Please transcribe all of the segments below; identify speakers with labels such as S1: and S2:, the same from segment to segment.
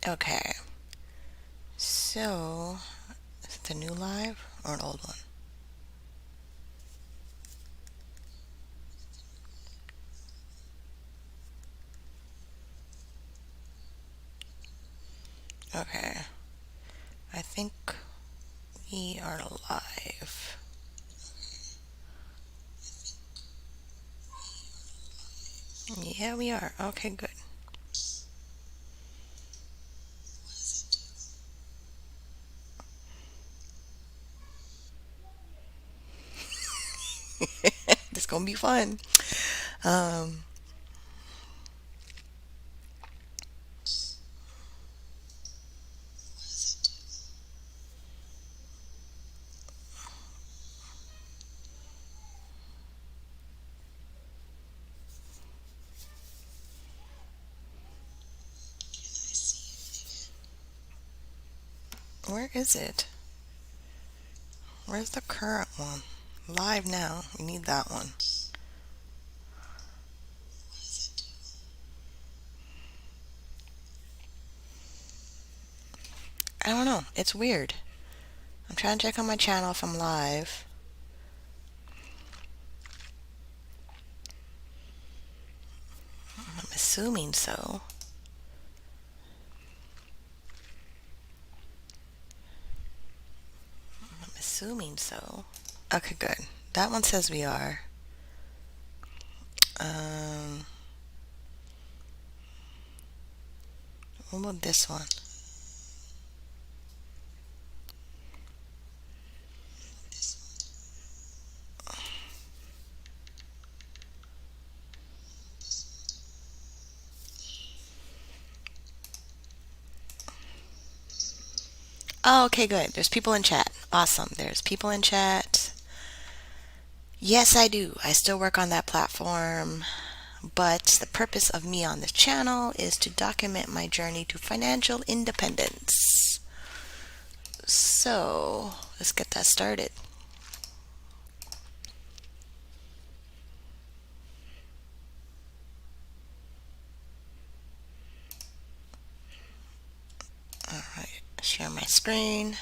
S1: Okay, so is it the new live or an old one? Okay, I think we are live. Yeah, we are. Okay, good. This gonna be fun. Um, where is it? Where's the current one? Live now. We need that one. I don't know. It's weird. I'm trying to check on my channel if I'm live. I'm assuming so. I'm assuming so. Okay, good. That one says we are. Um, what about this one? Oh, okay, good. There's people in chat. Awesome. There's people in chat. Yes, I do. I still work on that platform. But the purpose of me on this channel is to document my journey to financial independence. So, let's get that started. Alright, share my screen.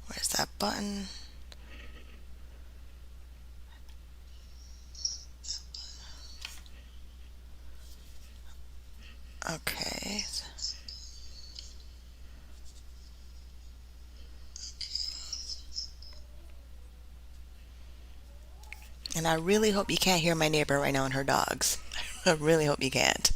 S1: Where's that button? Okay. And I really hope you can't hear my neighbor right now and her dogs. I really hope you can't.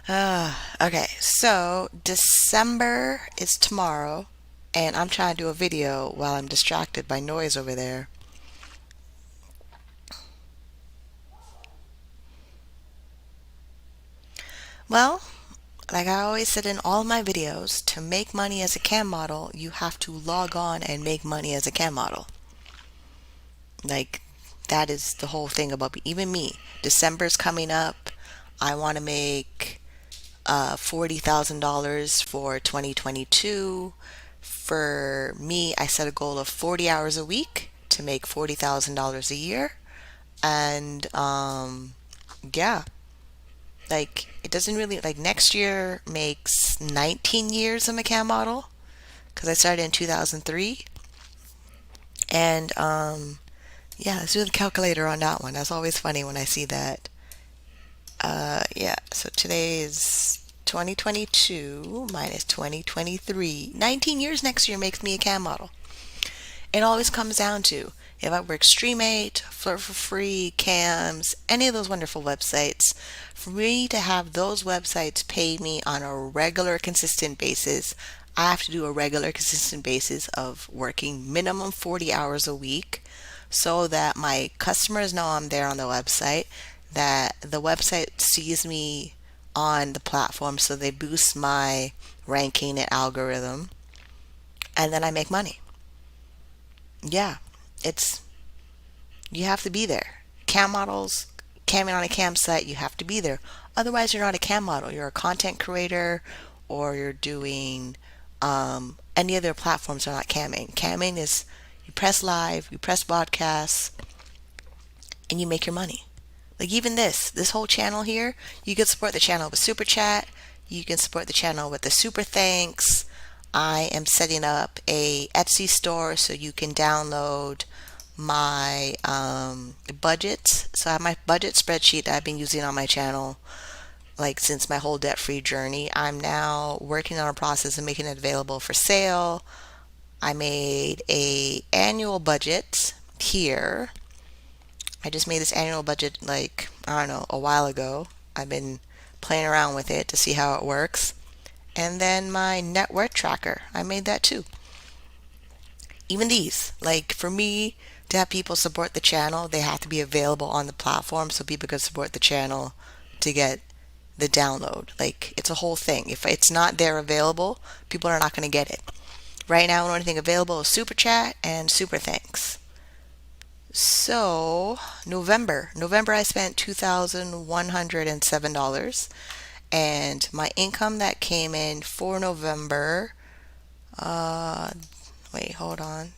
S1: Okay, so December is tomorrow, and I'm trying to do a video while I'm distracted by noise over there. Well, like I always said in all my videos, to make money as a cam model, you have to log on and make money as a cam model. Like, that is the whole thing about even me. December's coming up. I want to make $40,000 for 2022. For me, I set a goal of 40 hours a week to make $40,000 a year. And yeah, like it doesn't really like next year makes 19 years I'm a cam model because I started in 2003. And yeah, let's do the calculator on that one. That's always funny when I see that. Yeah, so today is 2022 minus 2023. 19 years next year makes me a cam model. It always comes down to if I work Stream8, Flirt for Free, Cams, any of those wonderful websites, for me to have those websites pay me on a regular, consistent basis, I have to do a regular, consistent basis of working minimum 40 hours a week so that my customers know I'm there on the website, that the website sees me on the platform so they boost my ranking and algorithm, and then I make money. Yeah, it's you have to be there. Cam models, camming on a cam site, you have to be there. Otherwise, you're not a cam model. You're a content creator, or you're doing any other platforms are not camming. Camming is you press live, you press broadcast, and you make your money. Like even this whole channel here, you could support the channel with super chat. You can support the channel with the super thanks. I am setting up a Etsy store so you can download my budgets. So I have my budget spreadsheet that I've been using on my channel like since my whole debt-free journey. I'm now working on a process of making it available for sale. I made a annual budget here. I just made this annual budget like, I don't know, a while ago. I've been playing around with it to see how it works. And then my net worth tracker, I made that too. Even these, like for me to have people support the channel, they have to be available on the platform so people can support the channel to get the download. Like it's a whole thing. If it's not there available, people are not going to get it. Right now, the only thing available is Super Chat and Super Thanks. So, November I spent $2,107, and my income that came in for November, wait, hold on.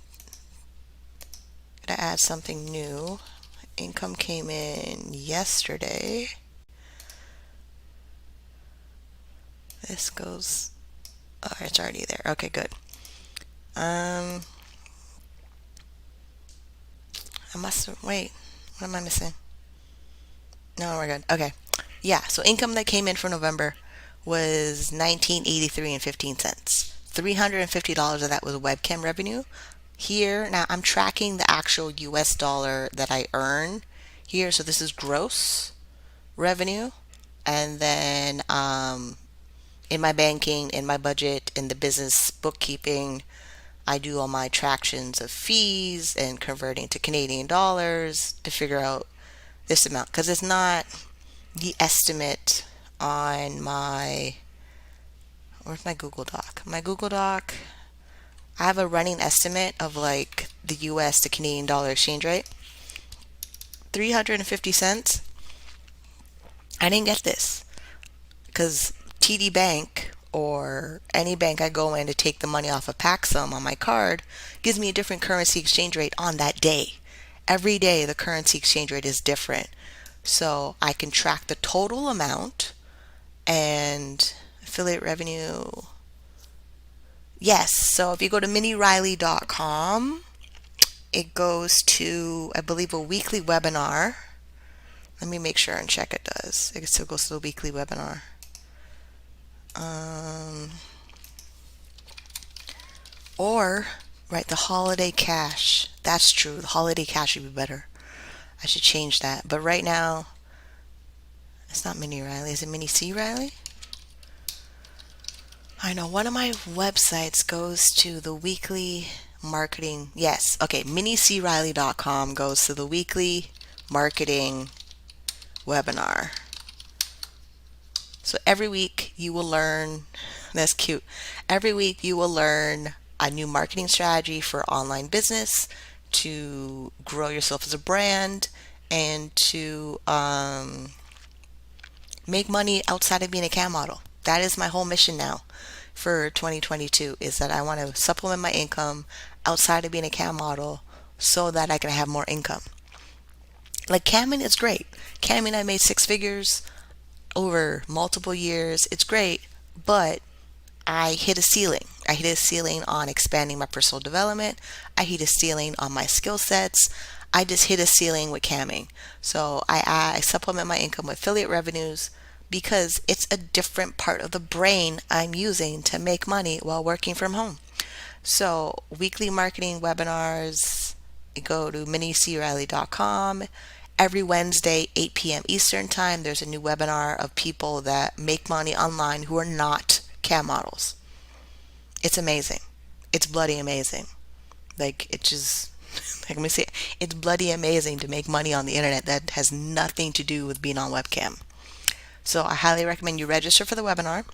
S1: Gotta add something new. Income came in yesterday. This goes, oh, it's already there. Okay, good. I must have, wait, what am I missing? No, we're good. Okay. Yeah, so income that came in for November was $19.83 and 15 cents. $350 of that was webcam revenue. Here, now I'm tracking the actual US dollar that I earn here. So this is gross revenue. And then in my banking, in my budget, in the business bookkeeping, I do all my tractions of fees and converting to Canadian dollars to figure out this amount, because it's not the estimate on my, where's my Google Doc? My Google Doc, I have a running estimate of like the US to Canadian dollar exchange rate. 350 cents. I didn't get this because TD Bank or any bank I go in to take the money off of Paxum on my card gives me a different currency exchange rate on that day. Every day the currency exchange rate is different. So I can track the total amount and affiliate revenue. Yes, so if you go to miniriley.com, it goes to, I believe, a weekly webinar. Let me make sure and check it does. It still goes to the weekly webinar. Or, right, the holiday cash. That's true. The holiday cash would be better. I should change that. But right now, it's not Mini Riley. Is it Mini C Riley? I know one of my websites goes to the weekly marketing. Yes. Okay. minicriley.com goes to the weekly marketing webinar. So every week you will learn, that's cute. Every week you will learn a new marketing strategy for online business to grow yourself as a brand and to make money outside of being a cam model. That is my whole mission now for 2022, is that I want to supplement my income outside of being a cam model so that I can have more income. Like camming is great. Camming, I made 6 figures over multiple years. It's great, but I hit a ceiling. I hit a ceiling on expanding my personal development. I hit a ceiling on my skill sets. I just hit a ceiling with camming. So I supplement my income with affiliate revenues because it's a different part of the brain I'm using to make money while working from home. So weekly marketing webinars, go to minicriley.com. Every Wednesday, 8 p.m. Eastern Time, there's a new webinar of people that make money online who are not cam models. It's amazing. It's bloody amazing. Like, it just, like, let me say, it's bloody amazing to make money on the internet that has nothing to do with being on webcam. So I highly recommend you register for the webinar,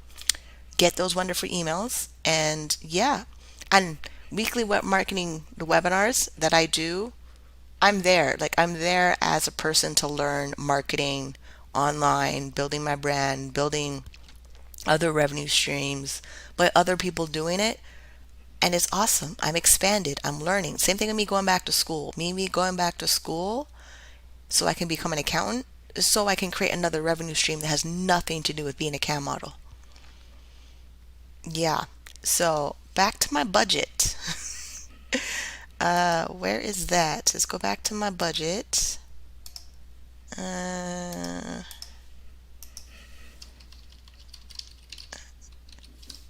S1: get those wonderful emails, and yeah, and weekly web marketing, the webinars that I do, I'm there. Like, I'm there as a person to learn marketing online, building my brand, building other revenue streams, but other people doing it. And it's awesome. I'm expanded. I'm learning. Same thing with me going back to school. Me going back to school so I can become an accountant, so I can create another revenue stream that has nothing to do with being a cam model. Yeah. So back to my budget. Where is that? Let's go back to my budget. All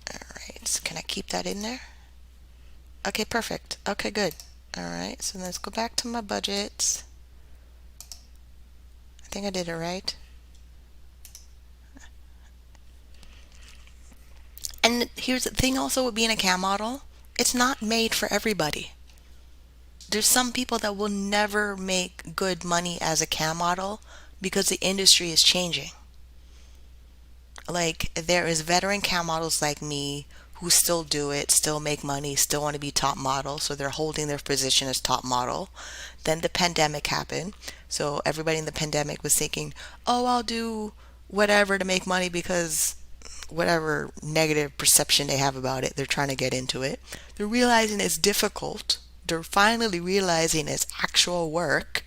S1: right. Can I keep that in there? Okay, perfect. Okay, good. All right. So let's go back to my budget. I think I did it right. And here's the thing also with being a cam model, it's not made for everybody. There's some people that will never make good money as a cam model because the industry is changing. Like there is veteran cam models like me who still do it, still make money, still want to be top model, so they're holding their position as top model. Then the pandemic happened, so everybody in the pandemic was thinking, "Oh, I'll do whatever to make money because whatever negative perception they have about it, they're trying to get into it. They're realizing it's difficult. They're finally realizing it's actual work,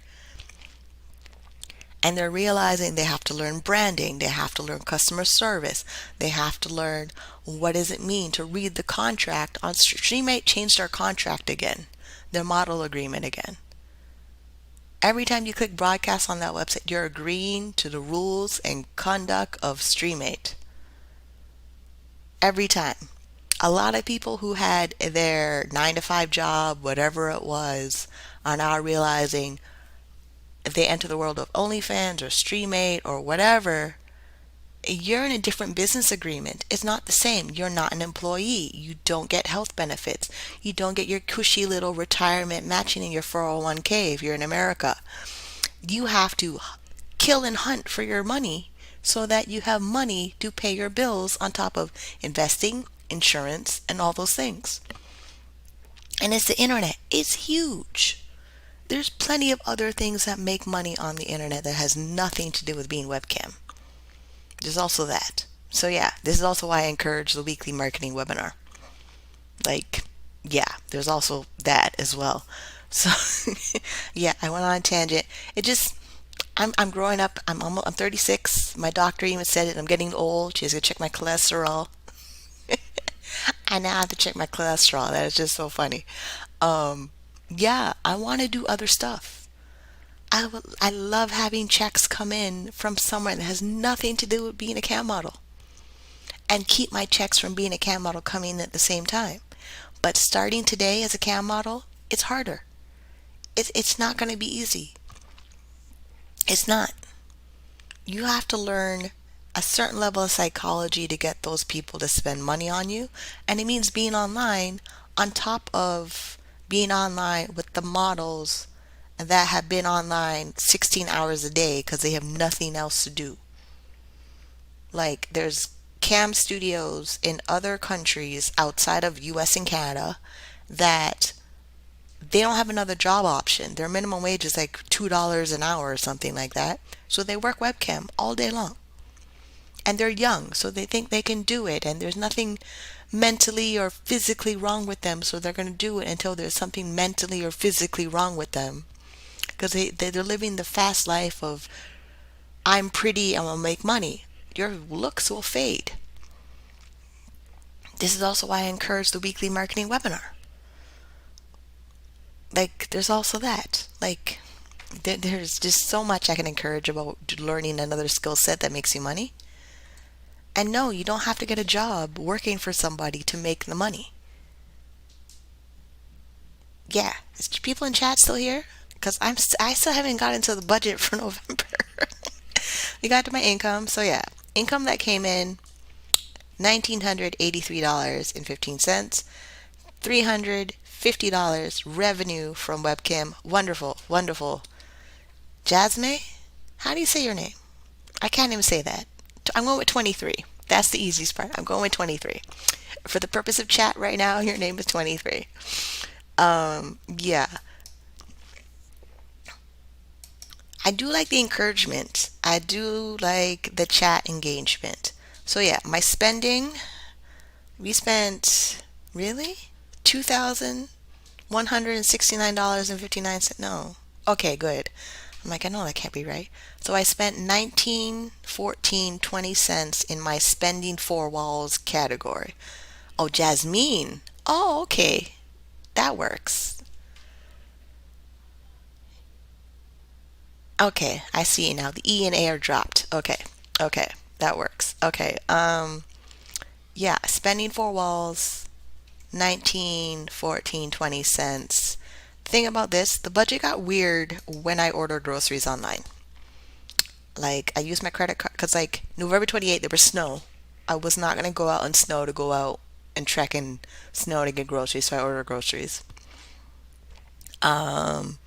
S1: and they're realizing they have to learn branding, they have to learn customer service, they have to learn what does it mean to read the contract on StreamMate changed their contract again, their model agreement again. Every time you click broadcast on that website, you're agreeing to the rules and conduct of StreamMate. Every time. A lot of people who had their 9 to 5 job, whatever it was, are now realizing if they enter the world of OnlyFans or StreamMate or whatever, you're in a different business agreement. It's not the same. You're not an employee. You don't get health benefits. You don't get your cushy little retirement matching in your 401k if you're in America. You have to kill and hunt for your money so that you have money to pay your bills on top of investing, insurance, and all those things. And it's the internet. It's huge. There's plenty of other things that make money on the internet that has nothing to do with being webcam. There's also that. So yeah, this is also why I encourage the weekly marketing webinar. Like, yeah, there's also that as well. So yeah, I went on a tangent. It just I'm growing up. I'm 36. My doctor even said it. I'm getting old. She's gonna check my cholesterol. I now have to check my cholesterol. That is just so funny. Um, yeah, I want to do other stuff. I love having checks come in from somewhere that has nothing to do with being a cam model and keep my checks from being a cam model coming at the same time. But starting today as a cam model, it's harder. It's not going to be easy. It's not. You have to learn a certain level of psychology to get those people to spend money on you. And it means being online on top of being online with the models that have been online 16 hours a day because they have nothing else to do. Like there's cam studios in other countries outside of US and Canada that they don't have another job option. Their minimum wage is like $2 an hour or something like that. So they work webcam all day long. And they're young, so they think they can do it, and there's nothing mentally or physically wrong with them, so they're going to do it until there's something mentally or physically wrong with them. Because they're living the fast life of, I'm pretty, I'm going to make money. Your looks will fade. This is also why I encourage the weekly marketing webinar. Like, there's also that. Like, there's just so much I can encourage about learning another skill set that makes you money. And no, you don't have to get a job working for somebody to make the money. Yeah, is people in chat still here? Because I still haven't gotten to the budget for November. We got to my income. So yeah, income that came in $1,983.15. $350 revenue from webcam. Wonderful, wonderful. Jasmine, how do you say your name? I can't even say that. I'm going with 23. That's the easiest part. I'm going with 23. For the purpose of chat right now, your name is 23. Yeah. I do like the encouragement. I do like the chat engagement. So yeah, my spending, we spent really $2,169.59. No. Okay, good. I'm like, I know that can't be right. So I spent 19, 14, 20 cents in my spending four walls category. Oh, Jasmine. Oh, okay. That works. Okay, I see now. The E and A are dropped. Okay. Okay. That works. Okay. Yeah, spending four walls, 19, 14, 20 cents. Thing about this, the budget got weird when I ordered groceries online. Like, I used my credit card because, like, November 28th, there was snow. I was not going to go out in snow to go out and trek in snow to get groceries, so I ordered groceries. Um,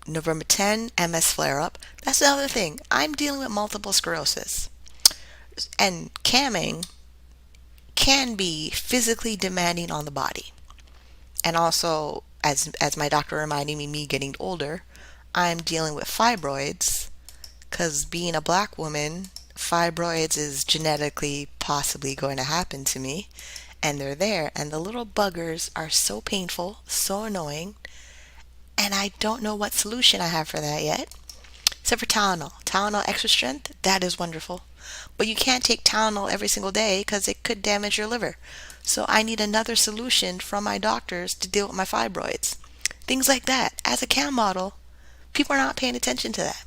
S1: November 10, MS flare up. That's the other thing. I'm dealing with multiple sclerosis. And camming can be physically demanding on the body. And also, as my doctor reminded me getting older, I'm dealing with fibroids because being a black woman, fibroids is genetically possibly going to happen to me. And they're there, and the little buggers are so painful, so annoying, and I don't know what solution I have for that yet. Except for Tylenol. Tylenol extra strength, that is wonderful. But you can't take Tylenol every single day because it could damage your liver. So I need another solution from my doctors to deal with my fibroids. Things like that. As a cam model, people are not paying attention to that.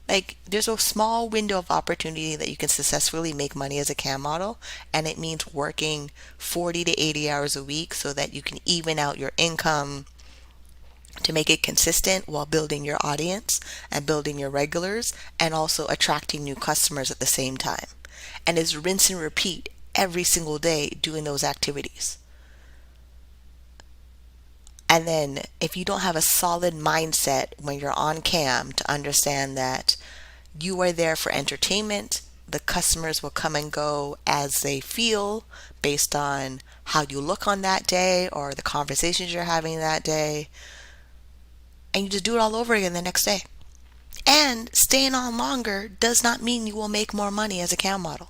S1: Like, there's a small window of opportunity that you can successfully make money as a cam model, and it means working 40 to 80 hours a week so that you can even out your income to make it consistent while building your audience and building your regulars and also attracting new customers at the same time. And it's rinse and repeat every single day doing those activities. And then if you don't have a solid mindset when you're on cam to understand that you are there for entertainment, the customers will come and go as they feel based on how you look on that day or the conversations you're having that day, and you just do it all over again the next day. And staying on longer does not mean you will make more money as a cam model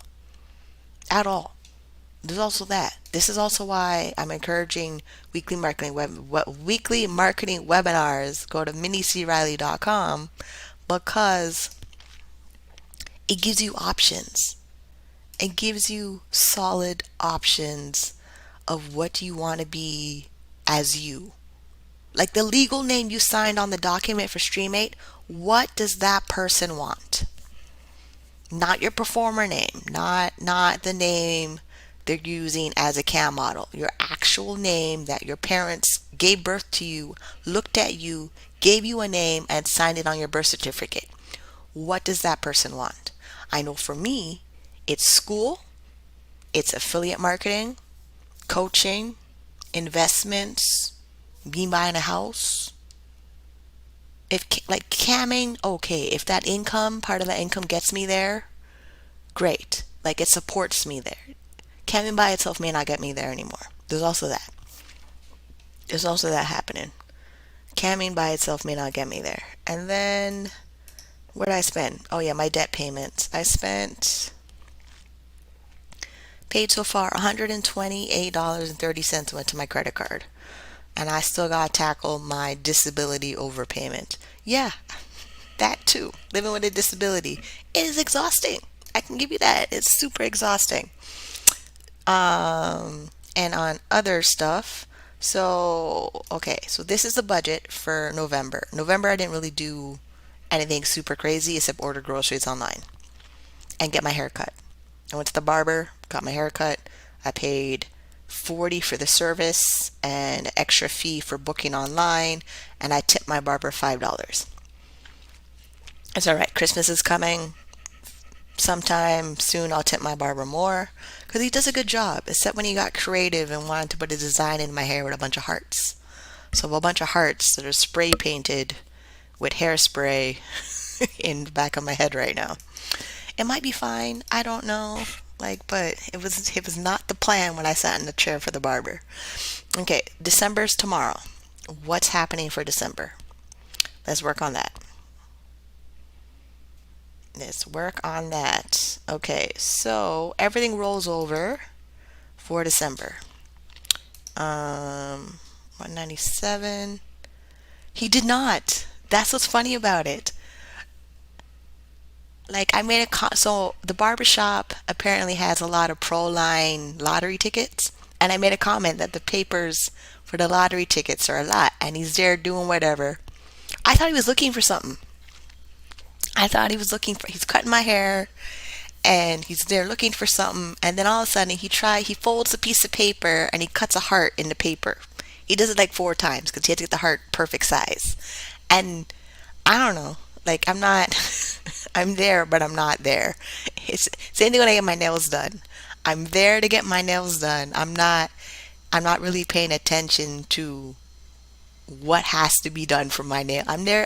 S1: at all. There's also that. This is also why I'm encouraging weekly marketing webinars. Go to minicriley.com because it gives you options. It gives you solid options of what you want to be as you. Like the legal name you signed on the document for StreamMate, what does that person want? Not your performer name, not the name they're using as a cam model. Your actual name that your parents gave birth to you, looked at you, gave you a name, and signed it on your birth certificate. What does that person want? I know for me, it's school, it's affiliate marketing, coaching, investments, me buying a house. If like camming, okay, if that income, part of that income gets me there, great. Like it supports me there. Camming by itself may not get me there anymore. There's also that. There's also that happening. Camming by itself may not get me there. And then what did I spend? Oh yeah, my debt payments. I paid so far $128.30 went to my credit card. And I still gotta tackle my disability overpayment. Yeah, that too. Living with a disability. It is exhausting. I can give you that. It's super exhausting. And on other stuff, so okay, so this is the budget for November. November I didn't really do anything super crazy except order groceries online and get my hair cut. I went to the barber, got my hair cut. I paid 40 for the service and an extra fee for booking online, and I tipped my barber $5. It's all right. Christmas is coming. Sometime soon I'll tip my barber more because he does a good job, except when he got creative and wanted to put a design in my hair with a bunch of hearts. So a bunch of hearts that are spray painted with hairspray in the back of my head right now. It might be fine. I don't know. Like, but it was not the plan when I sat in the chair for the barber. Okay, December's tomorrow. What's happening for December? Let's work on that. Let's work on that. Okay, so everything rolls over for December. 197. He did not. That's what's funny about it. Like I made so the barbershop apparently has a lot of pro line lottery tickets And I made a comment that the papers for the lottery tickets are a lot, and he's there doing whatever. I thought he was looking for something. I thought he was looking for, he's cutting my hair and he's there looking for something. And then all of a sudden he folds a piece of paper and he cuts a heart in the paper. He does it like 4 times because he had to get the heart perfect size. And I don't know, like I'm not, I'm there, but I'm not there. It's same thing when I get my nails done. I'm there to get my nails done. I'm not really paying attention to what has to be done for my nail. I'm there,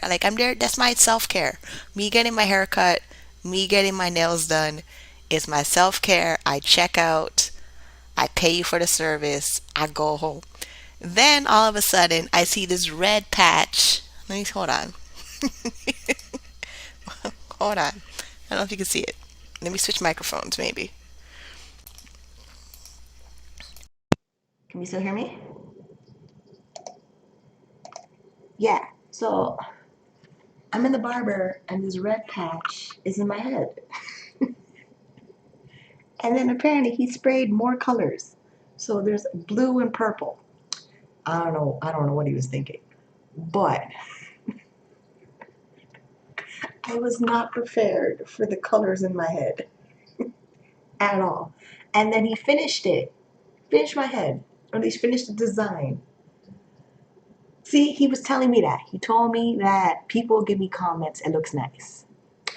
S1: that's my self-care. Me getting my hair cut, me getting my nails done is my self-care. I check out, I pay you for the service, I go home. Then all of a sudden I see this red patch. Let me hold on. Hold on. I don't know if you can see it. Let me switch microphones maybe. Can you still hear me? Yeah. So I'm in the barber and this red patch is in my head. And then apparently he sprayed more colors. So there's blue and purple. I don't know what he was thinking. But I was not prepared for the colors in my head at all. And then he finished it. Finished my head. Or at least finished the design. See, he was telling me that. He told me that people give me comments, it looks nice.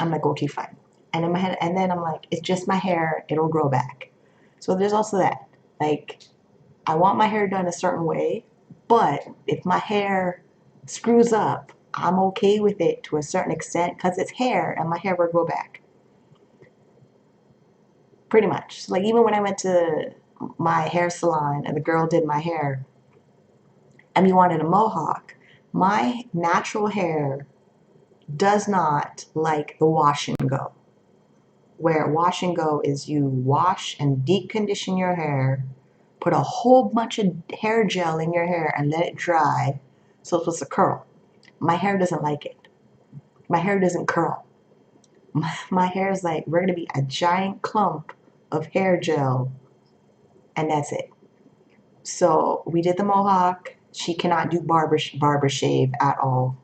S1: I'm like, okay, fine. And in my head, and then I'm like, it's just my hair, it'll grow back. So there's also that. Like, I want my hair done a certain way, but if my hair screws up, I'm okay with it to a certain extent because it's hair and my hair will grow back. Pretty much. So like even when I went to my hair salon and the girl did my hair and we wanted a mohawk, my natural hair does not like the wash and go. Where wash and go is you wash and deep condition your hair, put a whole bunch of hair gel in your hair and let it dry so it's supposed to curl. My hair doesn't like it. My hair doesn't curl. My hair is like, we're going to be a giant clump of hair gel and that's it. So we did the mohawk. She cannot do barber shave at all.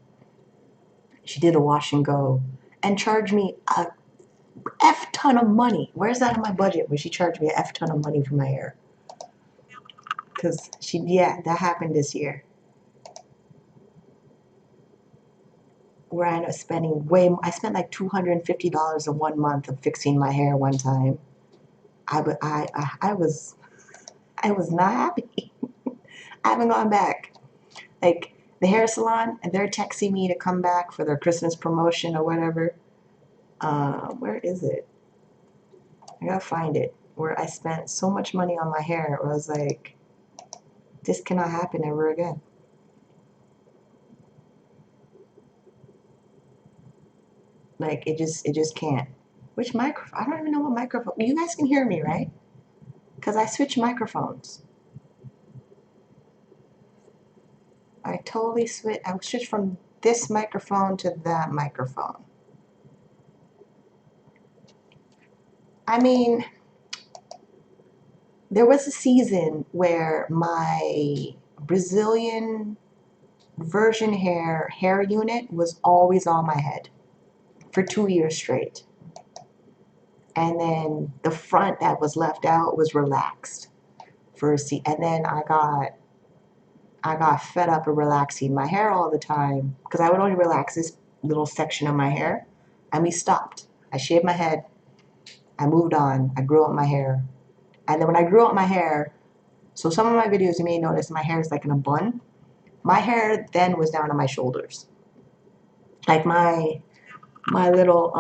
S1: She did a wash and go and charged me a F ton of money. Where's that in my budget where she charged me a F ton of money for my hair? Because yeah, that happened this year. Where I ended up spending I spent like $250 in 1 month of fixing my hair one time. I was not happy. I haven't gone back. Like the hair salon, and they're texting me to come back for their Christmas promotion or whatever. Where is it? I gotta find it. Where I spent so much money on my hair, where I was like, this cannot happen ever again. Like it just can't. Which microphone? I don't even know what microphone. You guys can hear me, right? Because I switched microphones. I totally switched. I switched from this microphone to that microphone. I mean, there was a season where my Brazilian virgin hair unit was always on my head for 2 years straight. And then the front that was left out was relaxed for a seat. And then I got fed up of relaxing my hair all the time because I would only relax this little section of my hair. And we stopped. I shaved my head. I moved on. I grew out my hair. And then when I grew out my hair, so some of my videos you may notice my hair is like in a bun. My hair then was down to my shoulders. Like my little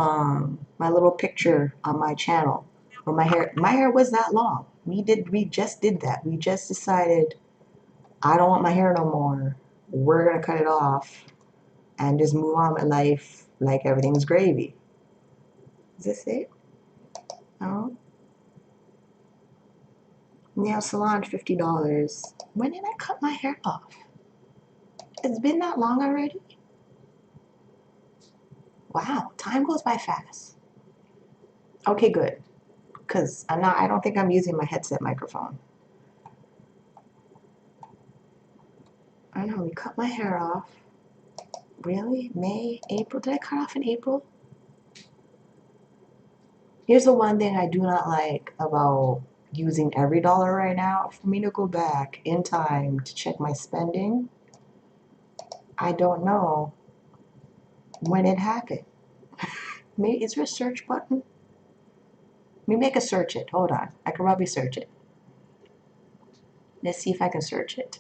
S1: picture on my channel where my hair was that long. We just did that. We just decided I don't want my hair no more. We're gonna cut it off and just move on with life like everything's gravy. Is this it? No. Nail salon, $50. When did I cut my hair off? It's been that long already? Wow, time goes by fast. Okay, good. Because I don't think I'm using my headset microphone.
S2: I know, we cut my hair off. Really? May? April? Did I cut off in April? Here's the one thing I do not like about using every dollar right now. For me to go back in time to check my spending, I don't know when it happened. Maybe is there a search button? Maybe I can search it. Hold on. I can probably search it. Let's see if I can search it.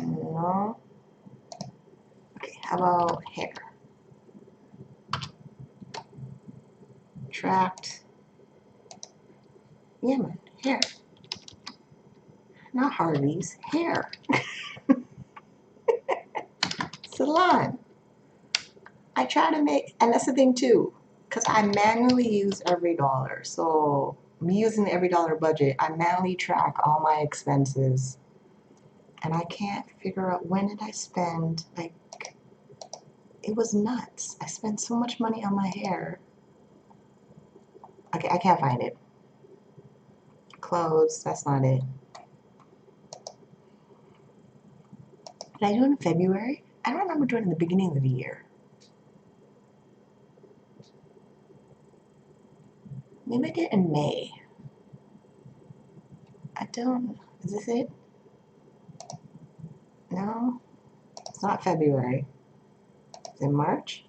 S2: No. Okay, how about hair? Tracked. Yeah, man. Hair. Not Harvey's. Hair. Salon. I try to make, and that's the thing too, because I manually use every dollar. So me using the every dollar budget, I manually track all my expenses, and I can't figure out when did I spend. Like it was nuts. I spent so much money on my hair. Okay, I can't find it. Clothes. That's not it. Did I do it in February? I don't remember doing it in the beginning of the year. Maybe I did it in May. I don't. Is this it? No, it's not February. It's in March.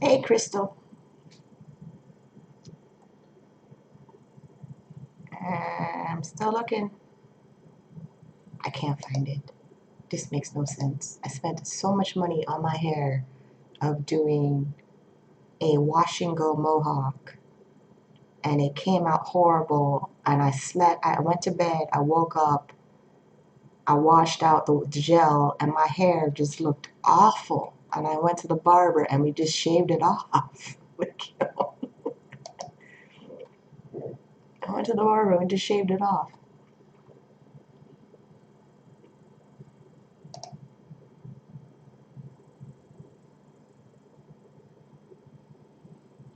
S2: Hey, Crystal. I'm still looking. I can't find it. This makes no sense. I spent so much money on my hair of doing a wash and go mohawk, and it came out horrible. And I slept, I went to bed, I woke up, I washed out the gel, and my hair just looked awful. And I went to the barber and we just shaved it off. I went to the barber and just shaved it off.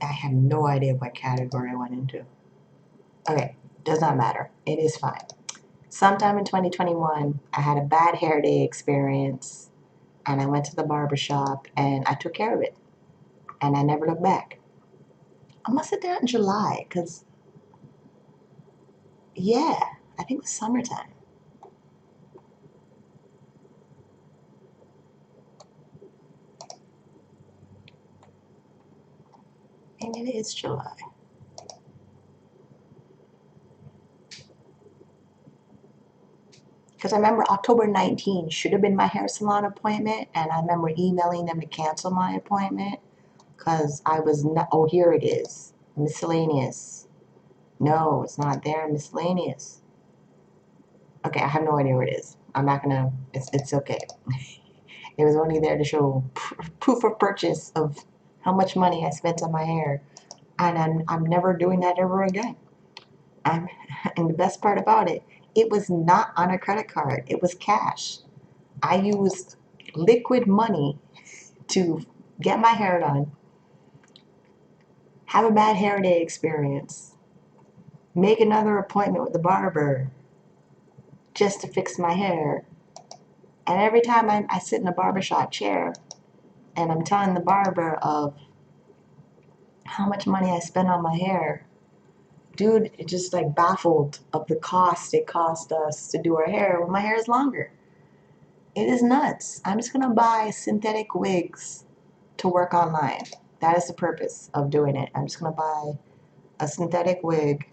S2: I have no idea what category I went into. Okay, does not matter. It is fine. Sometime in 2021, I had a bad hair day experience and I went to the barber shop and I took care of it and I never looked back. I must have done it in July because, yeah, I think it was summertime. And it is July. Because I remember October 19th should have been my hair salon appointment, and I remember emailing them to cancel my appointment because I was not, oh, here it is, miscellaneous. No, it's not there, miscellaneous. Okay, I have no idea where it is. I'm not gonna, it's okay. It was only there to show proof of purchase of how much money I spent on my hair. And I'm never doing that ever again. I'm, and the best part about it, it was not on a credit card. It was cash. I used liquid money to get my hair done, have a bad hair day experience, make another appointment with the barber just to fix my hair. And every time I sit in a barbershop chair and I'm telling the barber of how much money I spend on my hair, dude, it just like baffled of the cost it cost us to do our hair when my hair is longer. It is nuts. I'm just gonna buy synthetic wigs to work online. That is the purpose of doing it. I'm just gonna buy a synthetic wig.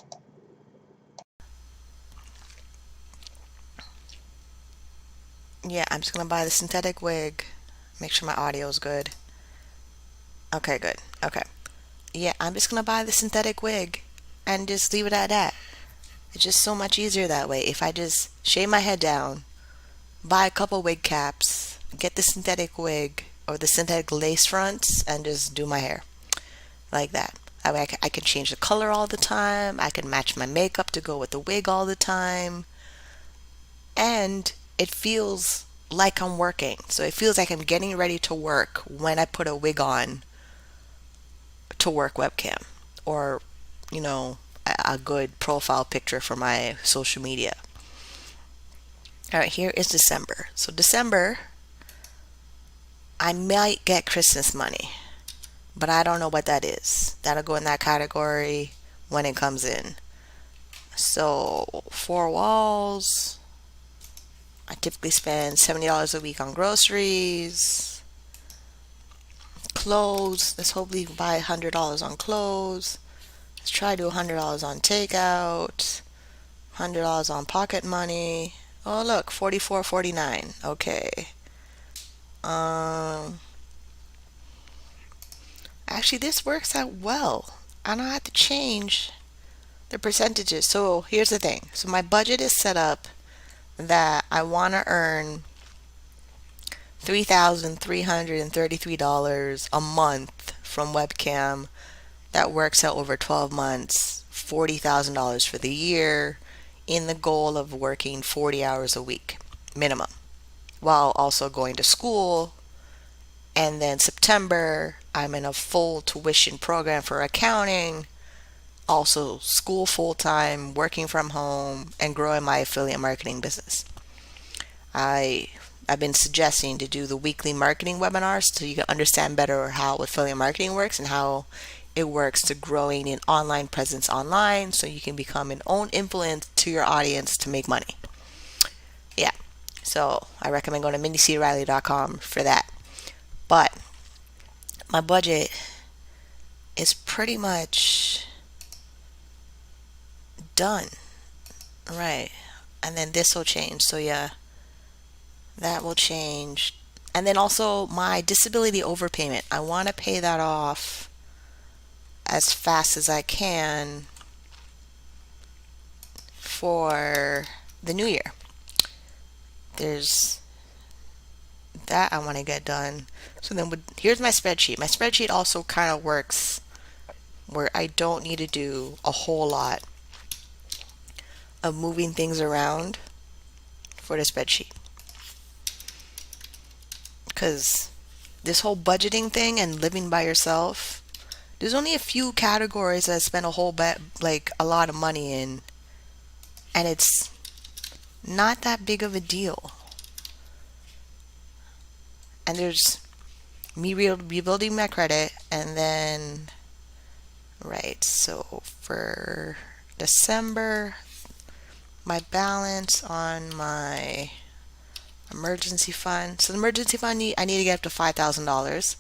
S1: Yeah, I'm just gonna buy the synthetic wig. Make sure my audio is good. Okay, good. Okay. Yeah, I'm just gonna buy the synthetic wig and just leave it at that. It's just so much easier that way. If I just shave my head down, buy a couple wig caps, get the synthetic wig or the synthetic lace fronts, and just do my hair like that. That way I can change the color all the time. I can match my makeup to go with the wig all the time. And it feels like I'm working. So it feels like I'm getting ready to work when I put a wig on. to work webcam, or, you know, a good profile picture for my social media. All right, here is December. So December, I might get Christmas money, but I don't know what that is. That'll go in that category when it comes in. So, four walls, I typically spend $70 a week on groceries, clothes. Let's hopefully buy $100 on clothes. Let's try to do $100 on takeout, $100 on pocket money. Oh, look, 44.49. Okay. Um, Actually, this works out well. I don't have to change the percentages. So here's the thing. So my budget is set up that I want to earn $3,333 a month from webcam. That works out over 12 months, $40,000 for the year, in the goal of working 40 hours a week minimum, while also going to school. And then September, I'm in a full tuition program for accounting, also school full time, working from home, and growing my affiliate marketing business. I I've been suggesting to do the weekly marketing webinars so you can understand better how affiliate marketing works and how it works to growing an online presence online so you can become an own influence to your audience to make money. Yeah. So I recommend going to mindycriley.com for that. But my budget is pretty much done. Right. And then this will change. So yeah, that will change. And then also my disability overpayment. I want to pay that off as fast as I can for the new year. There's that I want to get done. So then here's my spreadsheet. My spreadsheet also kind of works where I don't need to do a whole lot of moving things around for the spreadsheet. Because this whole budgeting thing and living by yourself, there's only a few categories that I spend a whole like a lot of money in, and it's not that big of a deal. And there's me rebuilding my credit, and then right. So for December, my balance on my emergency fund. So the emergency fund, I need to get up to $5,000,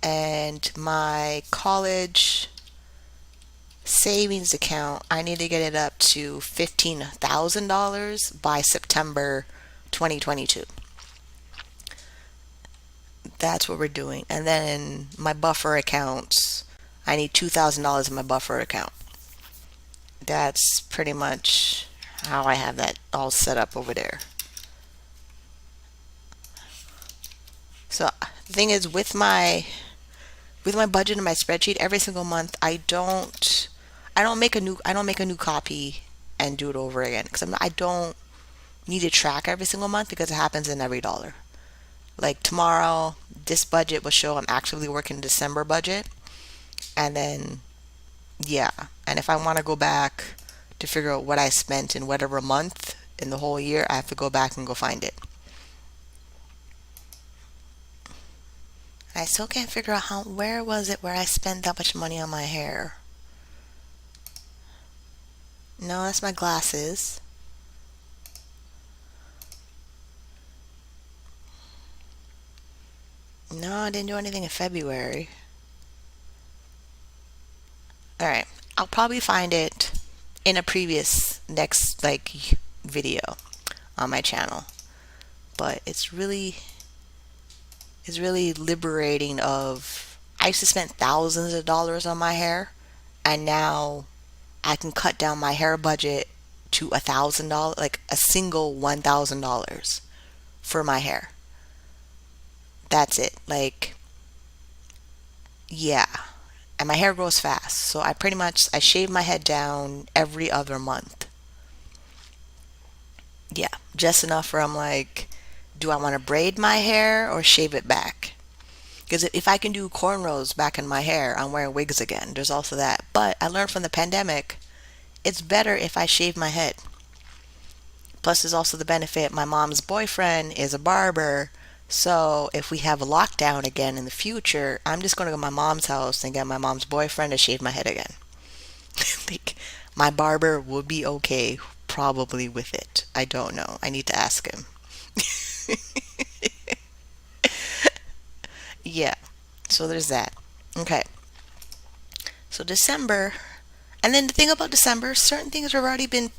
S1: and my college savings account, I need to get it up to $15,000 by September 2022. That's what we're doing. And then my buffer accounts, I need $2,000 in my buffer account. That's pretty much how I have that all set up over there. So the thing is, with my budget in my spreadsheet, every single month I don't make a new copy and do it over again, because I don't need to track every single month because it happens in every dollar. Like tomorrow, this budget will show I'm actively working December budget, and then yeah, and if I want to go back to figure out what I spent in whatever month in the whole year, I have to go back and go find it. I still can't figure out where was it where I spent that much money on my hair. No, that's my glasses. No, I didn't do anything in February. All right, I'll probably find it in a previous next like video on my channel. But it's really liberating of I used to spend thousands of dollars on my hair, and now I can cut down my hair budget to $1,000, like a single $1,000 for my hair. That's it. Like, yeah. And my hair grows fast. So I shave my head down every other month. Yeah. Just enough where I'm like, do I want to braid my hair or shave it back? Because if I can do cornrows back in my hair, I'm wearing wigs again. There's also that. But I learned from the pandemic, it's better if I shave my head. Plus, there's also the benefit my mom's boyfriend is a barber. So if we have a lockdown again in the future, I'm just going to go to my mom's house and get my mom's boyfriend to shave my head again. Like, my barber will be okay, probably with it. I don't know. I need to ask him. Yeah. So there's that. Okay. So December, and then the thing about December, certain things have already been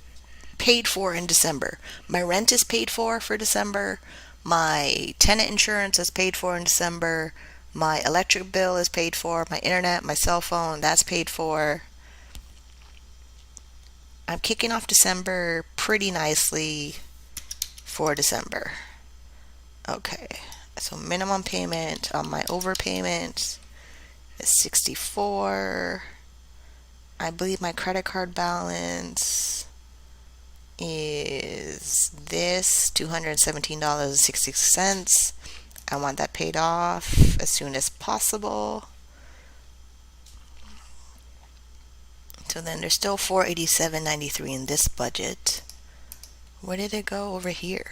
S1: paid for in December. My rent is paid for December. My tenant insurance is paid for in December. My electric bill is paid for. My internet, my cell phone, that's paid for. I'm kicking off December pretty nicely for December. Okay. So minimum payment on my overpayment is 64. I believe my credit card balance is this $217.66. I want that paid off as soon as possible. So then there's still $487.93 in this budget. Where did it go over here?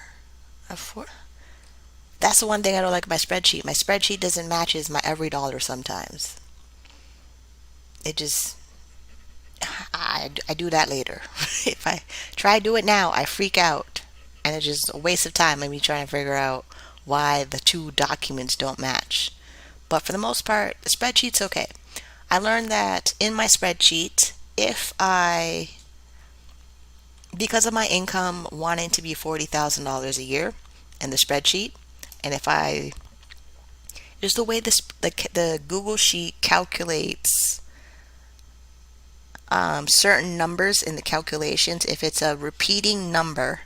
S1: That's the one thing I don't like about my spreadsheet. My spreadsheet doesn't matches my every dollar sometimes. It just I do that later. If I try to do it now, I freak out. And it's just a waste of time of me trying to figure out why the two documents don't match. But for the most part, the spreadsheet's okay. I learned that in my spreadsheet, because of my income wanting to be $40,000 a year in the spreadsheet, and if I, just the way the Google Sheet calculates certain numbers in the calculations, if it's a repeating number,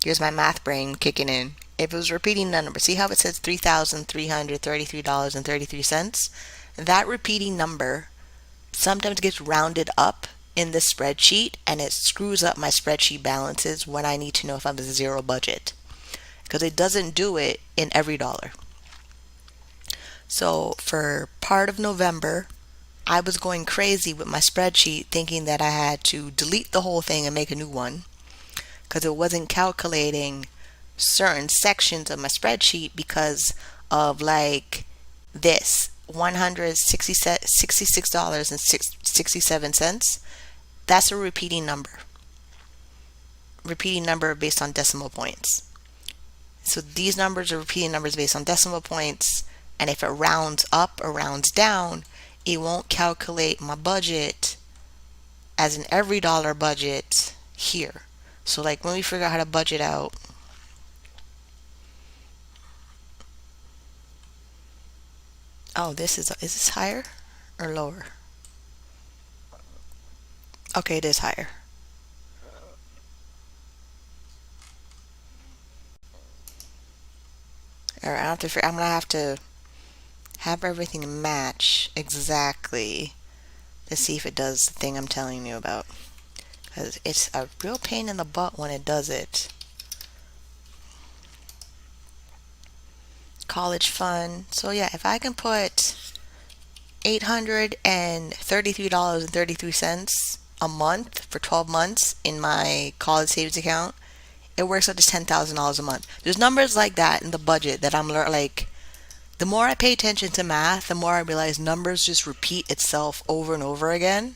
S1: here's my math brain kicking in. If it was a repeating number, see how it says $3,333.33? That repeating number sometimes gets rounded up in the spreadsheet, and it screws up my spreadsheet balances when I need to know if I'm a zero budget, because it doesn't do it in every dollar. So for part of November, I was going crazy with my spreadsheet thinking that I had to delete the whole thing and make a new one because it wasn't calculating certain sections of my spreadsheet because of like this $166.67. That's a repeating number based on decimal points. So these numbers are repeating numbers based on decimal points, and if it rounds up or rounds down, it won't calculate my budget as an every dollar budget here. So like when we figure out how to budget out, oh, is this higher or lower? Okay, it is higher. All right, I'm gonna have to have everything match exactly to see if it does the thing I'm telling you about. Because it's a real pain in the butt when it does it. College fund. So yeah, if I can put $833.33 a month for 12 months in my college savings account, it works out to $10,000 a month. There's numbers like that in the budget that I'm like, the more I pay attention to math, the more I realize numbers just repeat itself over and over again,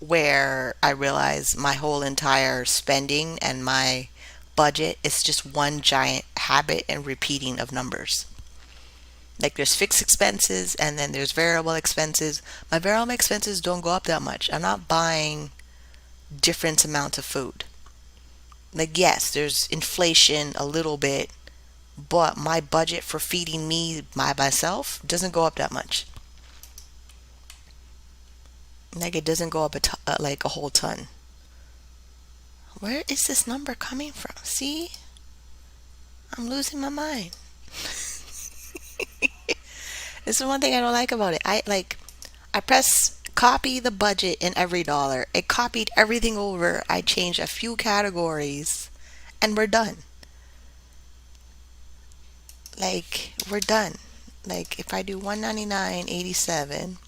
S1: where I realize my whole entire spending and my budget is just one giant habit and repeating of numbers. Like there's fixed expenses and then there's variable expenses. My variable expenses don't go up that much. I'm not buying different amounts of food. Like yes, there's inflation a little bit, but my budget for feeding me by myself doesn't go up that much. Like it doesn't go up like a whole ton. Where is this number coming from? See? I'm losing my mind. This is one thing I don't like about it. I press copy the budget in every dollar. It copied everything over. I changed a few categories and we're done. Like we're done. Like if I do 199.87,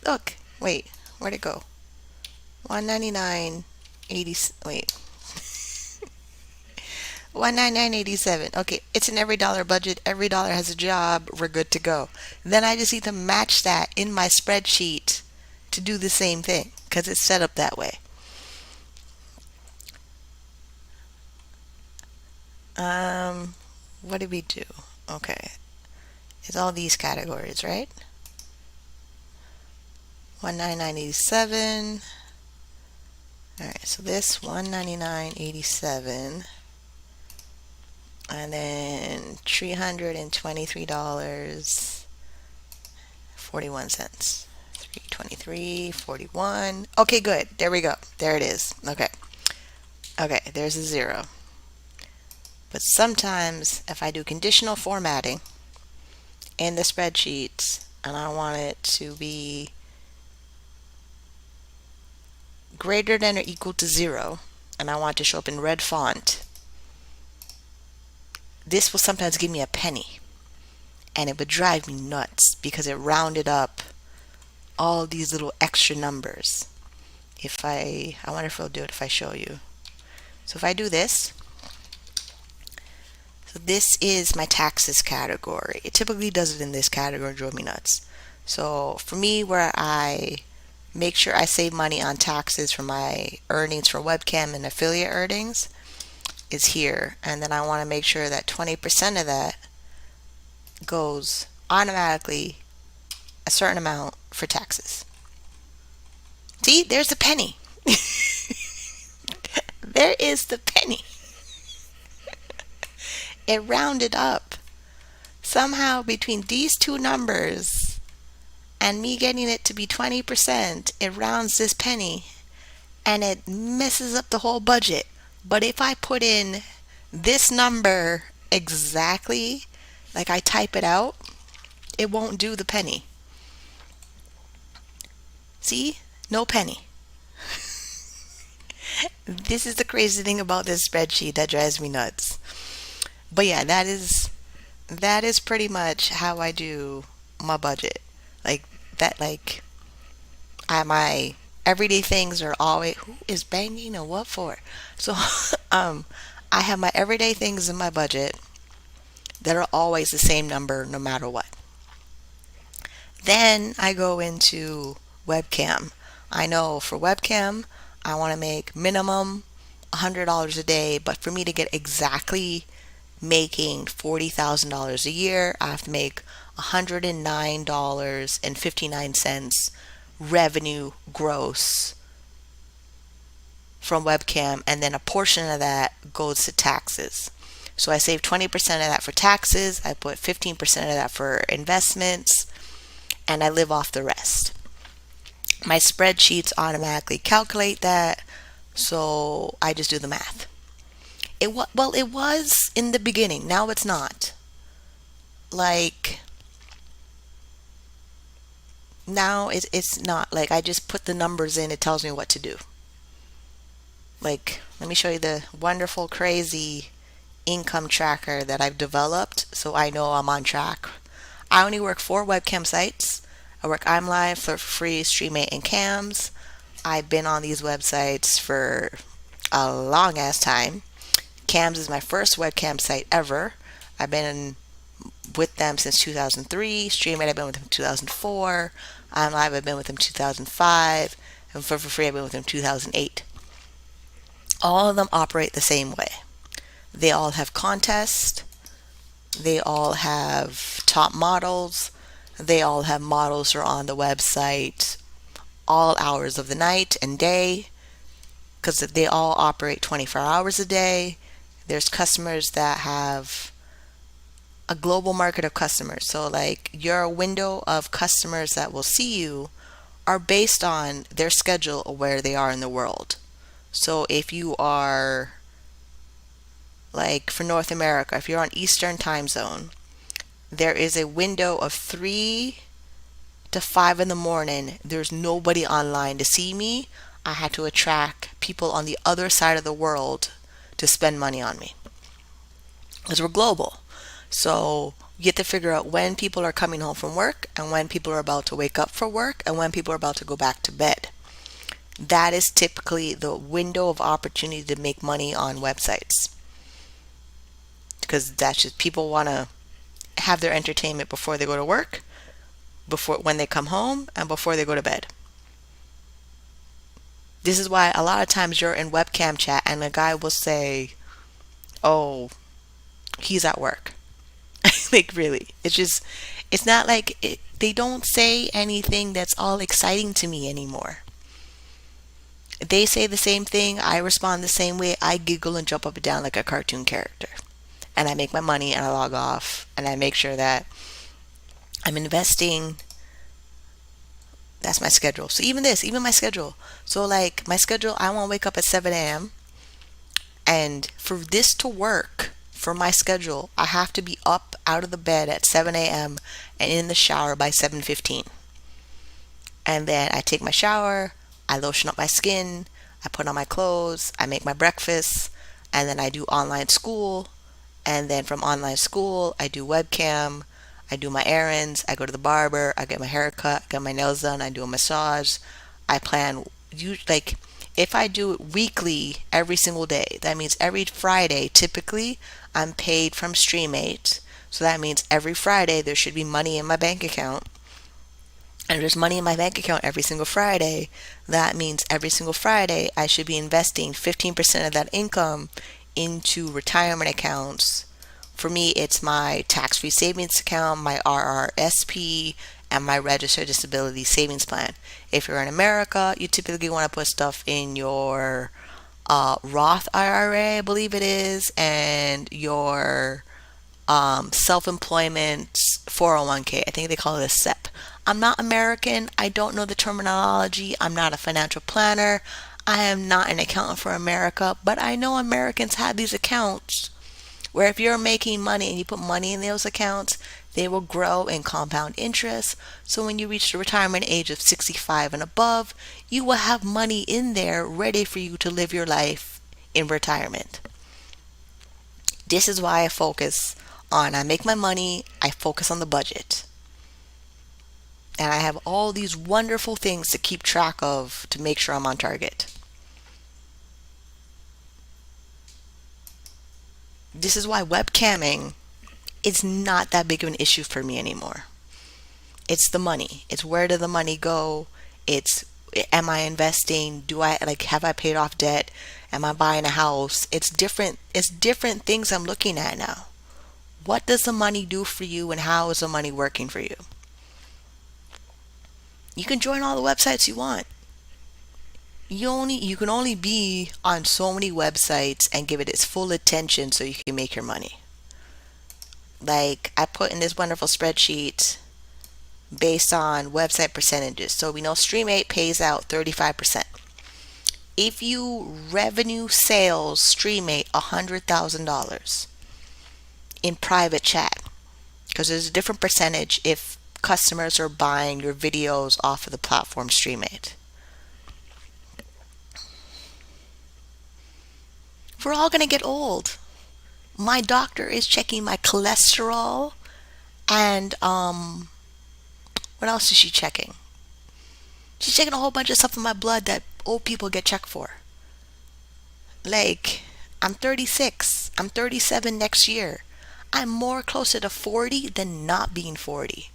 S1: look, wait, where'd it go? 199.80, wait, 199.87. Okay, it's an every dollar budget. Every dollar has a job. We're good to go. Then I just need to match that in my spreadsheet to do the same thing because it's set up that way. Um, what did we do? Okay, it's all these categories, right? 199.87. All right, so this 199.87, and then $323.41. 323.41. Okay, good. There we go. There it is. Okay. Okay, there's a zero. But sometimes if I do conditional formatting in the spreadsheets and I want it to be greater than or equal to zero and I want it to show up in red font, this will sometimes give me a penny. And it would drive me nuts because it rounded up all these little extra numbers. I wonder if it'll do it if I show you. So if I do this, so this is my taxes category. It typically does it in this category, drove me nuts. So for me, where I make sure I save money on taxes for my earnings for webcam and affiliate earnings is here. And then I want to make sure that 20% of that goes automatically a certain amount for taxes. See, there's the penny. There is the penny. It rounded up. Somehow between these two numbers and me getting it to be 20%, it rounds this penny and it messes up the whole budget. But if I put in this number exactly, like I type it out, it won't do the penny. See? No penny. This is the crazy thing about this spreadsheet that drives me nuts. But yeah, that is pretty much how I do my budget. Like that like my everyday things are always who is banging and what for? So um I have my everyday things in my budget that are always the same number no matter what. Then I go into webcam. I know for webcam, I want to make minimum $100 a day, but for me to get exactly making $40,000 a year, I have to make $109.59 revenue gross from webcam, and then a portion of that goes to taxes. So I save 20% of that for taxes, I put 15% of that for investments, and I live off the rest. My spreadsheets automatically calculate that, so I just do the math. It was in the beginning. Now it's not. Like now it's not like I just put the numbers in. It tells me what to do. Like let me show you the wonderful, crazy income tracker that I've developed, so I know I'm on track. I only work 4 webcam sites. I work I'm Live for free, Stream8 and Cams. I've been on these websites for a long ass time. Cams is my first webcam site ever. I've been with them since 2003. Stream8 I've been with them 2004. I'm Live I've been with them 2005. And for free I've been with them 2008. All of them operate the same way. They all have contests. They all have top models. They all have models who are on the website all hours of the night and day because they all operate 24 hours a day. There's customers that have a global market of customers. So like your window of customers that will see you are based on their schedule of where they are in the world. So if you are like for North America, if you're on Eastern time zone, there is a window of 3 to 5 in the morning. There's nobody online to see me. I had to attract people on the other side of the world to spend money on me because we're global. So You get to figure out when people are coming home from work and when people are about to wake up for work and when people are about to go back to bed. That is typically the window of opportunity to make money on websites, because that's just people want to have their entertainment before they go to work, before when they come home, and before they go to bed. This is why a lot of times you're in webcam chat and a guy will say, "Oh, he's at work." Like really, it's just it's not like they don't say anything that's all exciting to me anymore. They say the same thing, I respond the same way, I giggle and jump up and down like a cartoon character. And I make my money and I log off and I make sure that I'm investing. That's my schedule. So even this, even my schedule. So like my schedule, I want to wake up at 7 a.m. And for this to work for my schedule, I have to be up out of the bed at 7 a.m. and in the shower by 7:15. And then I take my shower, I lotion up my skin, I put on my clothes, I make my breakfast, and then I do online school. And then from online school, I do webcam, I do my errands, I go to the barber, I get my hair cut, I get my nails done, I do a massage. I plan, you like, if I do it weekly every single day, that means every Friday, typically, I'm paid from StreamMate. So that means every Friday there should be money in my bank account. And if there's money in my bank account every single Friday, that means every single Friday I should be investing 15% of that income into retirement accounts. For me, it's my tax free savings account, my RRSP, and my registered disability savings plan. If you're in America, you typically want to put stuff in your Roth IRA, I believe it is, and your self-employment 401k. I think they call it a SEP. I'm not American. I don't know the terminology. I'm not a financial planner. I am not an accountant for America, but I know Americans have these accounts where if you're making money and you put money in those accounts, they will grow in compound interest. So when you reach the retirement age of 65 and above, you will have money in there ready for you to live your life in retirement. This is why I make my money, I focus on the budget. And I have all these wonderful things to keep track of to make sure I'm on target. This is why webcamming is not that big of an issue for me anymore. It's the money. It's where did the money go? It's am I investing? Do I like have I paid off debt? Am I buying a house? It's different things I'm looking at now. What does the money do for you and how is the money working for you? You can join all the websites you want. You can only be on so many websites and give it its full attention so you can make your money. Like I put in this wonderful spreadsheet based on website percentages. So we know StreamMate pays out 35%. If you revenue sales StreamMate $100,000 in private chat, because there's a different percentage if customers are buying your videos off of the platform StreamMate. We're all going to get old. My doctor is checking my cholesterol and what else is she checking? She's checking a whole bunch of stuff in my blood that old people get checked for. Like, I'm 36. I'm 37 next year. I'm more closer to 40 than not being 40.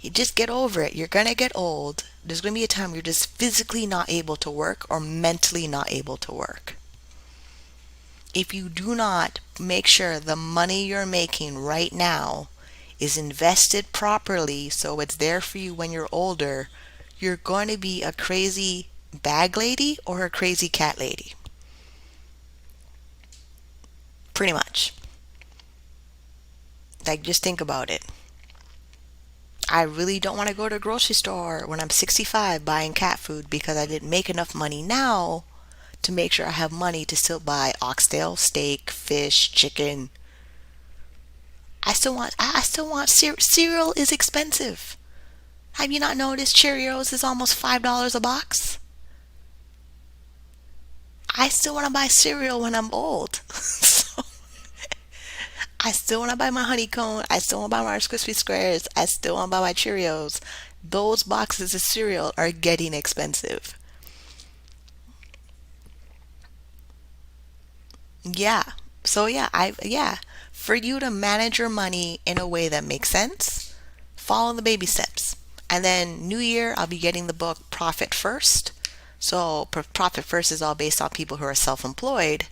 S1: You just get over it. You're gonna get old. There's gonna be a time you're just physically not able to work or mentally not able to work. If you do not make sure the money you're making right now is invested properly so it's there for you when you're older, you're going to be a crazy bag lady or a crazy cat lady. Pretty much. Like, just think about it. I really don't want to go to a grocery store when I'm 65 buying cat food because I didn't make enough money now to make sure I have money to still buy oxtail, steak, fish, chicken. I still want cereal is expensive. Have you not noticed Cheerios is almost $5 a box? I still want to buy cereal when I'm old. So I still want to buy my honeycomb. I still want to buy my Rice Krispie squares. I still want to buy my Cheerios. Those boxes of cereal are getting expensive. Yeah. So yeah. For you to manage your money in a way that makes sense, follow the baby steps. And then New Year, I'll be getting the book Profit First. So Profit First is all based on people who are self-employed.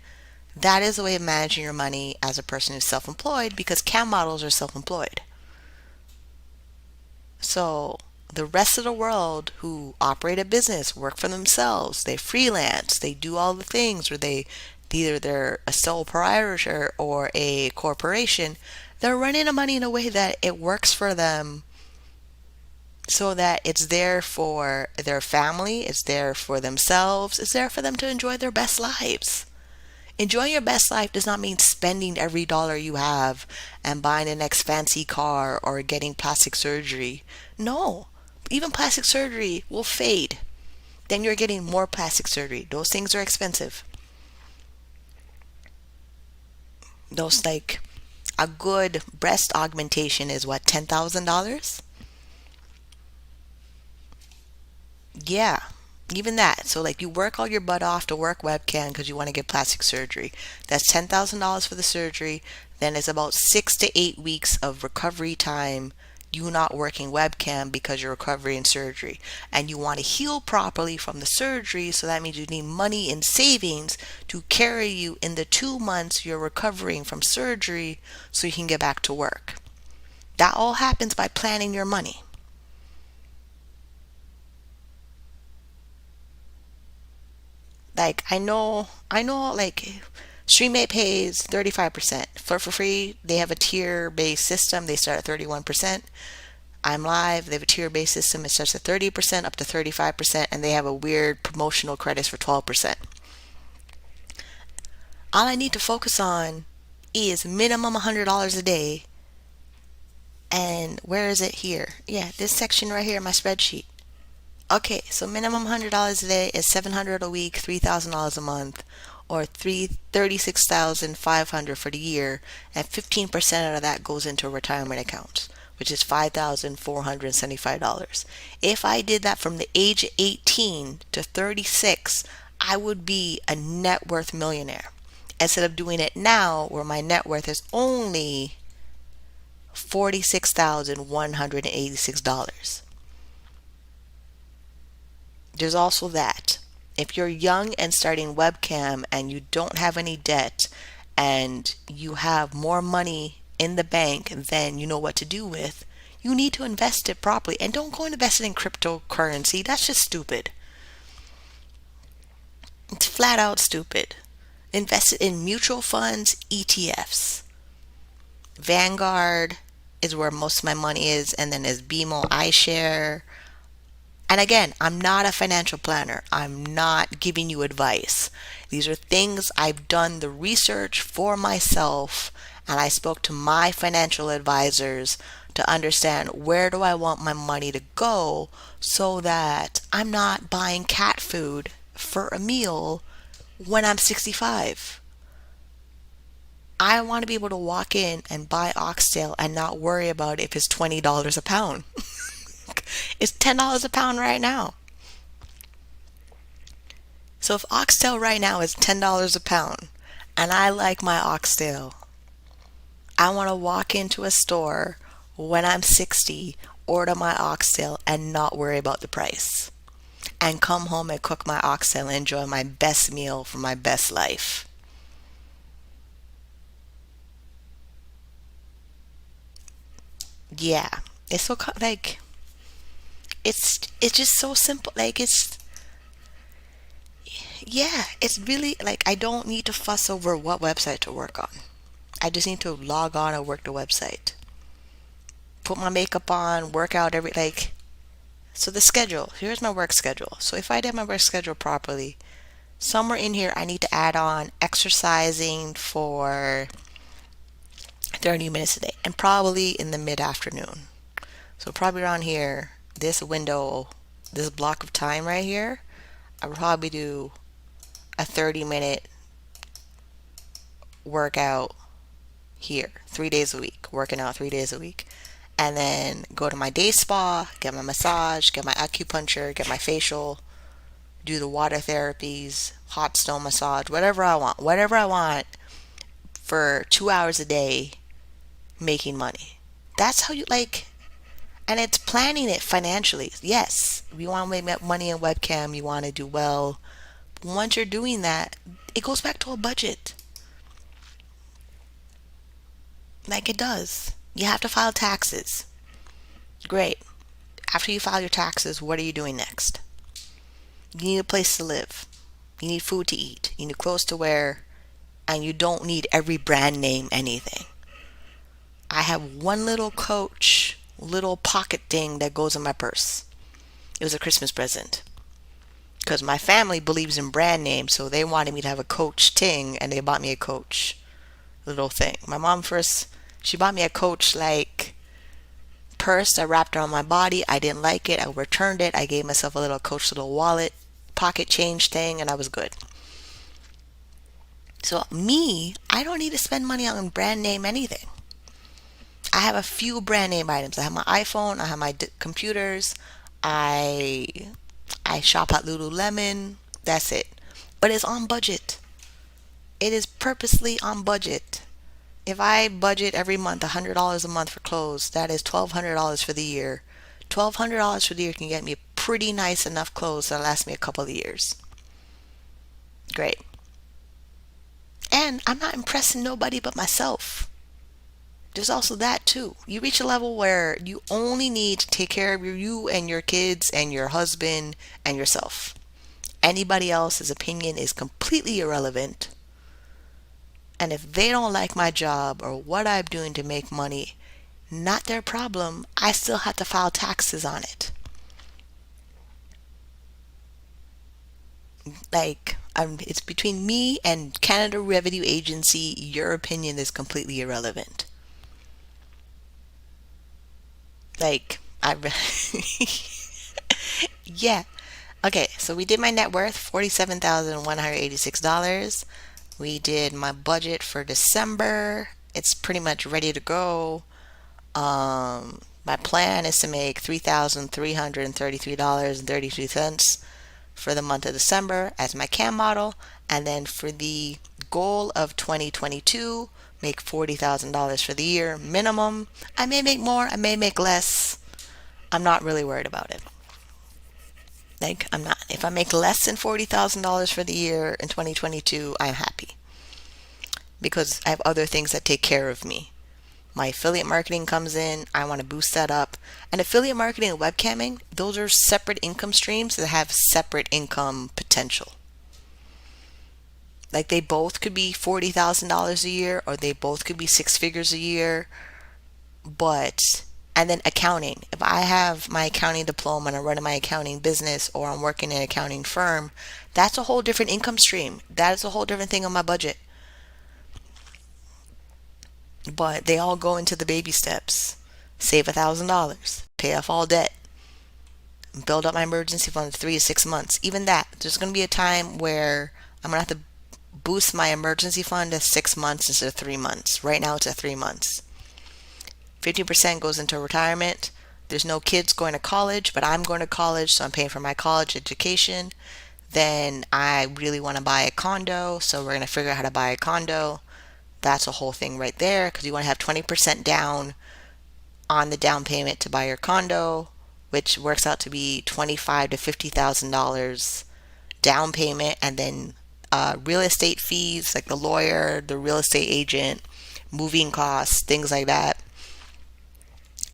S1: That is a way of managing your money as a person who's self-employed because cam models are self-employed. So the rest of the world who operate a business, work for themselves, they freelance, they do all the things where they either they're a sole proprietor or a corporation, they're running the money in a way that it works for them so that it's there for their family, it's there for themselves, it's there for them to enjoy their best lives. Enjoying your best life does not mean spending every dollar you have and buying the next fancy car or getting plastic surgery. No, even plastic surgery will fade. Then you're getting more plastic surgery. Those things are expensive. Those like a good breast augmentation is what, $10,000? Yeah, even that. So like you work all your butt off to work webcam because you want to get plastic surgery. That's $10,000 for the surgery. Then it's about 6 to 8 weeks of recovery time. You not working webcam because you're recovering surgery. And you want to heal properly from the surgery. So that means you need money in savings to carry you in the 2 months you're recovering from surgery so you can get back to work. That all happens by planning your money. Like I know like StreamMate pays 35%. For free, they have a tier based system. They start at 31%. I'm Live, they have a tier based system. It starts at 30% up to 35%, and they have a weird promotional credits for 12%. All I need to focus on is minimum $100 a day. And where is it here? Yeah, this section right here in my spreadsheet. Okay, so minimum $100 a day is $700 a week, $3,000 a month, or 36,500 for the year, and 15% of that goes into a retirement account, which is $5,475. If I did that from the age of 18 to 36, I would be a net worth millionaire. Instead of doing it now, where my net worth is only $46,186. There's also that. If you're young and starting webcam and you don't have any debt and you have more money in the bank than you know what to do with, you need to invest it properly. And don't go and invest it in cryptocurrency. That's just stupid. It's flat out stupid. Invest it in mutual funds, ETFs. Vanguard is where most of my money is, and then there's BMO iShare. And again, I'm not a financial planner. I'm not giving you advice. These are things I've done the research for myself, and I spoke to my financial advisors to understand where do I want my money to go so that I'm not buying cat food for a meal when I'm 65. I want to be able to walk in and buy oxtail and not worry about if it's $20 a pound. It's $10 a pound right now. So if oxtail right now is $10 a pound and I like my oxtail, I want to walk into a store when I'm 60, order my oxtail and not worry about the price. And come home and cook my oxtail and enjoy my best meal for my best life. Yeah. It's so like it's just so simple. Like it's yeah, it's really like I don't need to fuss over what website to work on. I just need to log on and work the website. Put my makeup on, work out every like so the schedule. Here's my work schedule. So if I did my work schedule properly, somewhere in here I need to add on exercising for 30 minutes a day and probably in the mid-afternoon. So probably around here, this window, this block of time right here, I would probably do a 30-minute workout here, 3 days a week, working out 3 days a week. And then go to my day spa, get my massage, get my acupuncture, get my facial, do the water therapies, hot stone massage, whatever I want for 2 hours a day making money. That's how you like, and it's planning it financially. Yes, you want to make money in webcam, you want to do well. Once you're doing that, it goes back to a budget. Like it does. You have to file taxes. Great. After you file your taxes, what are you doing next? You need a place to live. You need food to eat. You need clothes to wear. And you don't need every brand name anything. I have one little Coach, little pocket thing that goes in my purse. It was a Christmas present. Because my family believes in brand names, so they wanted me to have a Coach thing, and they bought me a Coach little thing. My mom first, she bought me a Coach like purse. I wrapped it on my body. I didn't like it. I returned it. I gave myself a little Coach little wallet, pocket change thing, and I was good. So me, I don't need to spend money on brand name anything. I have a few brand name items. I have my iPhone. I have my computers. I I shop at Lululemon. That's it. But it's on budget. It is purposely on budget. If I budget every month $100 a month for clothes, that is $1,200 for the year. $1,200 for the year can get me pretty nice enough clothes that last me a couple of years. Great. And I'm not impressing nobody but myself. There's also that too. You reach a level where you only need to take care of you and your kids and your husband and yourself. Anybody else's opinion is completely irrelevant. And if they don't like my job or what I'm doing to make money, not their problem. I still have to file taxes on it. It's between me and Canada Revenue Agency. Your opinion is completely irrelevant. Like, I, yeah. Okay, so we did my net worth, $47,186. We did my budget for December. It's pretty much ready to go. My plan is to make $3,333.32 for the month of December as my CAM model. And then for the goal of 2022, make $40,000 for the year minimum. I may make more, I may make less. I'm not really worried about it. Like, I'm not. If I make less than $40,000 for the year in 2022, I'm happy because I have other things that take care of me. My affiliate marketing comes in. I want to boost that up. And affiliate marketing and webcamming, those are separate income streams that have separate income potential. Like they both could be $40,000 a year or they both could be six figures a year. And then accounting. If I have my accounting diploma and I'm running my accounting business or I'm working in an accounting firm, that's a whole different income stream. That is a whole different thing on my budget. But they all go into the baby steps. Save $1,000, pay off all debt, build up my emergency fund 3 to 6 months. Even that, there's going to be a time where I'm going to have to boost my emergency fund to 6 months instead of 3 months. Right now it's at 3 months. 50% goes into retirement. There's no kids going to college, but I'm going to college, so I'm paying for my college education. Then I really want to buy a condo, so we're going to figure out how to buy a condo. That's a whole thing right there because you want to have 20% down on the down payment to buy your condo, which works out to be $25,000 to $50,000 down payment, and then real estate fees like the lawyer, the real estate agent, moving costs, things like that.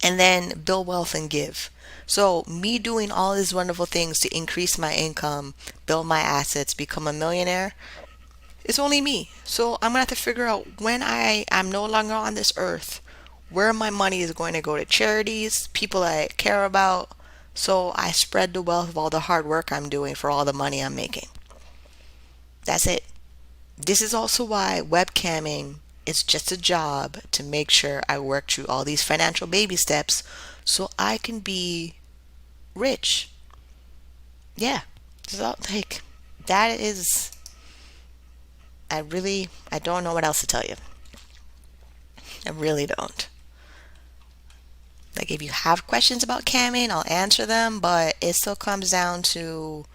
S1: And then build wealth and give. So me doing all these wonderful things to increase my income, build my assets, become a millionaire, it's only me. So I'm going to have to figure out when I'm no longer on this earth, where my money is going to go to charities, people I care about, so I spread the wealth of all the hard work I'm doing for all the money I'm making. That's it. This is also why webcamming is just a job to make sure I work through all these financial baby steps so I can be rich. Yeah. So, like, that is I don't know what else to tell you. I really don't. Like, if you have questions about camming, I'll answer them, but it still comes down to,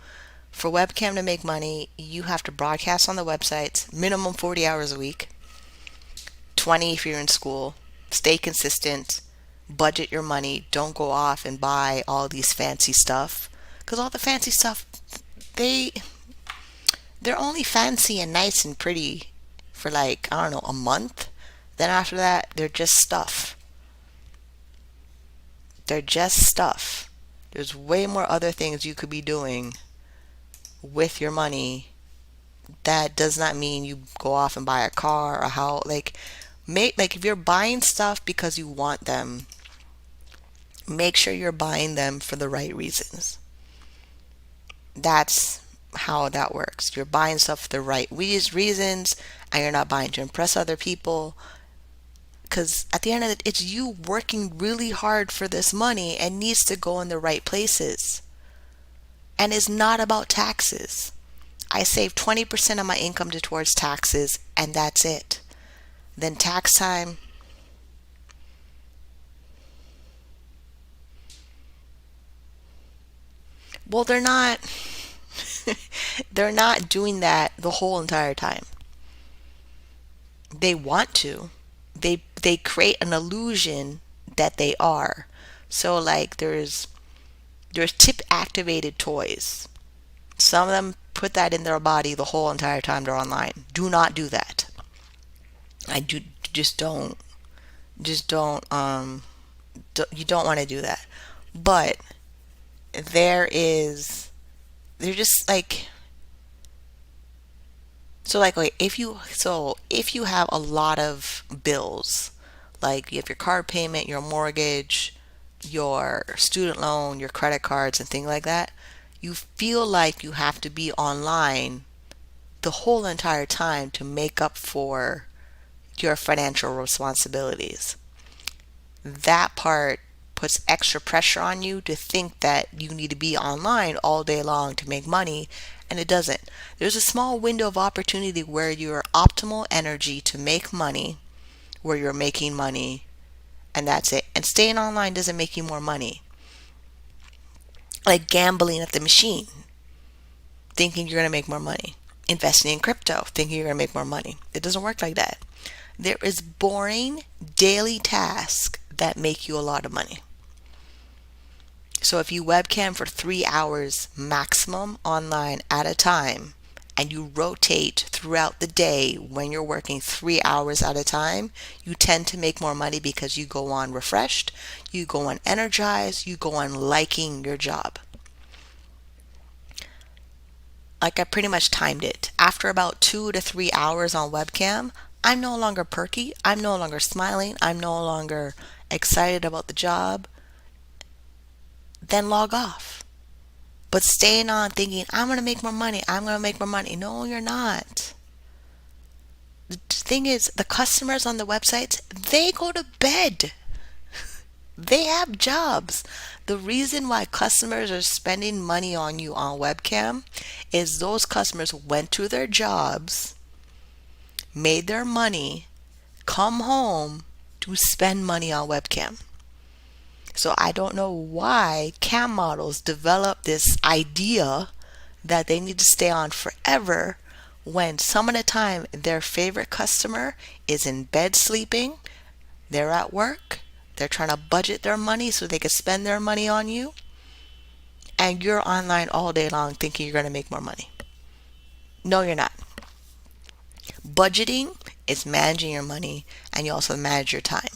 S1: for webcam to make money, you have to broadcast on the websites minimum 40 hours a week, 20 if you're in school, stay consistent, budget your money, don't go off and buy all these fancy stuff. Because all the fancy stuff, they they're only fancy and nice and pretty for, like, I don't know, a month. Then after that, they're just stuff. They're just stuff. There's way more other things you could be doing with your money. That does not mean you go off and buy a car or how, like, if you're buying stuff because you want them, make sure you're buying them for the right reasons. That's how that works. You're buying stuff for the right reasons, and you're not buying to impress other people. Because at the end of it, it's you working really hard for this money and needs to go in the right places. And it's not about taxes. I save 20% of my income towards taxes, and that's it. Then tax time. Well, they're not. They're not doing that the whole entire time. They want to. They create an illusion that they are. So, like, there's tip activated toys. Some of them put that in their body the whole entire time they're online. Do not do that. I do just don't just don't you don't want to do that. But there is they're just like, so like, okay, if you have a lot of bills, like you have your car payment, your mortgage, your student loan, your credit cards and things like that, you feel like you have to be online the whole entire time to make up for your financial responsibilities. That part puts extra pressure on you to think that you need to be online all day long to make money, and it doesn't. There's a small window of opportunity where your optimal energy to make money, where you're making money, and that's it. And staying online doesn't make you more money. Like gambling at the machine, thinking you're going to make more money. Investing in crypto, thinking you're going to make more money. It doesn't work like that. There is boring daily tasks that make you a lot of money. So if you webcam for 3 hours maximum online at a time, and you rotate throughout the day when you're working 3 hours at a time, you tend to make more money because you go on refreshed, you go on energized, you go on liking your job. Like, I pretty much timed it. After about 2 to 3 hours on webcam, I'm no longer perky, I'm no longer smiling, I'm no longer excited about the job. Then log off. But staying on thinking, I'm going to make more money, I'm going to make more money. No, you're not. The thing is, the customers on the websites, they go to bed. They have jobs. The reason why customers are spending money on you on webcam is those customers went to their jobs, made their money, come home to spend money on webcam. So I don't know why cam models develop this idea that they need to stay on forever when some of the time their favorite customer is in bed sleeping, they're at work, they're trying to budget their money so they can spend their money on you, and you're online all day long thinking you're going to make more money. No, you're not. Budgeting is managing your money, and you also manage your time.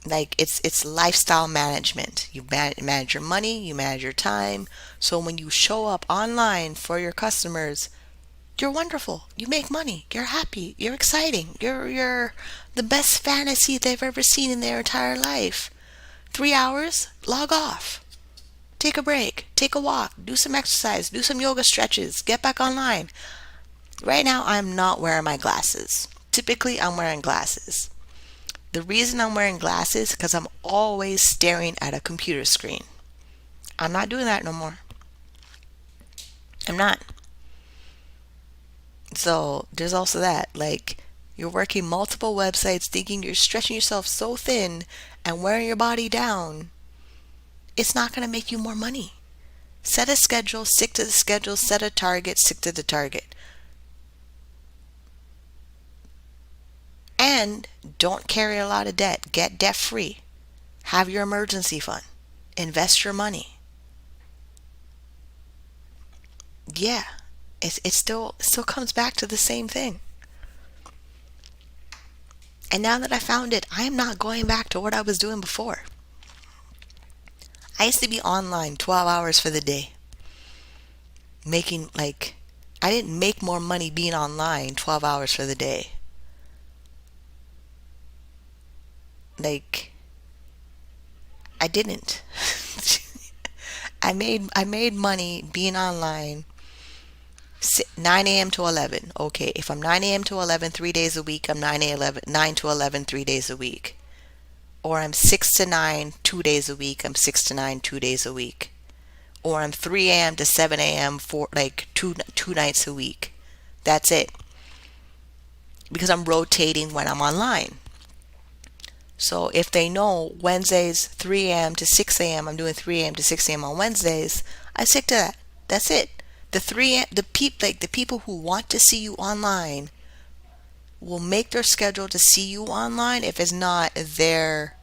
S1: Like, it's lifestyle management. You manage your money, you manage your time. So when you show up online for your customers, you're wonderful. You make money. You're happy. You're exciting. You're the best fantasy they've ever seen in their entire life. 3 hours, log off. Take a break. Take a walk. Do some exercise. Do some yoga stretches. Get back online. Right now, I'm not wearing my glasses. Typically, I'm wearing glasses. The reason I'm wearing glasses is because I'm always staring at a computer screen. I'm not doing that no more. I'm not. So there's also that. Like, you're working multiple websites thinking you're stretching yourself so thin and wearing your body down. It's not going to make you more money. Set a schedule, stick to the schedule, set a target, stick to the target. And don't carry a lot of debt. Get debt free. Have your emergency fund. Invest your money. Yeah, it still comes back to the same thing. And now that I found it, I am not going back to what I was doing before. I used to be online 12 hours for the day, making like, I didn't make more money being online 12 hours for the day. Like, I didn't. I made money being online 9 a.m. to 11. Okay, if I'm 9 a.m. to 11 3 days a week, I'm 9 to 11 3 days a week. Or I'm 6 to 9 2 days a week, I'm 6 to 9 2 days a week. Or I'm 3 a.m. to 7 a.m. for like two nights a week. That's it. Because I'm rotating when I'm online. So if they know Wednesdays 3 a.m. to 6 a.m., I'm doing 3 a.m. to 6 a.m. on Wednesdays, I stick to that. That's it. The people who want to see you online will make their schedule to see you online if it's not their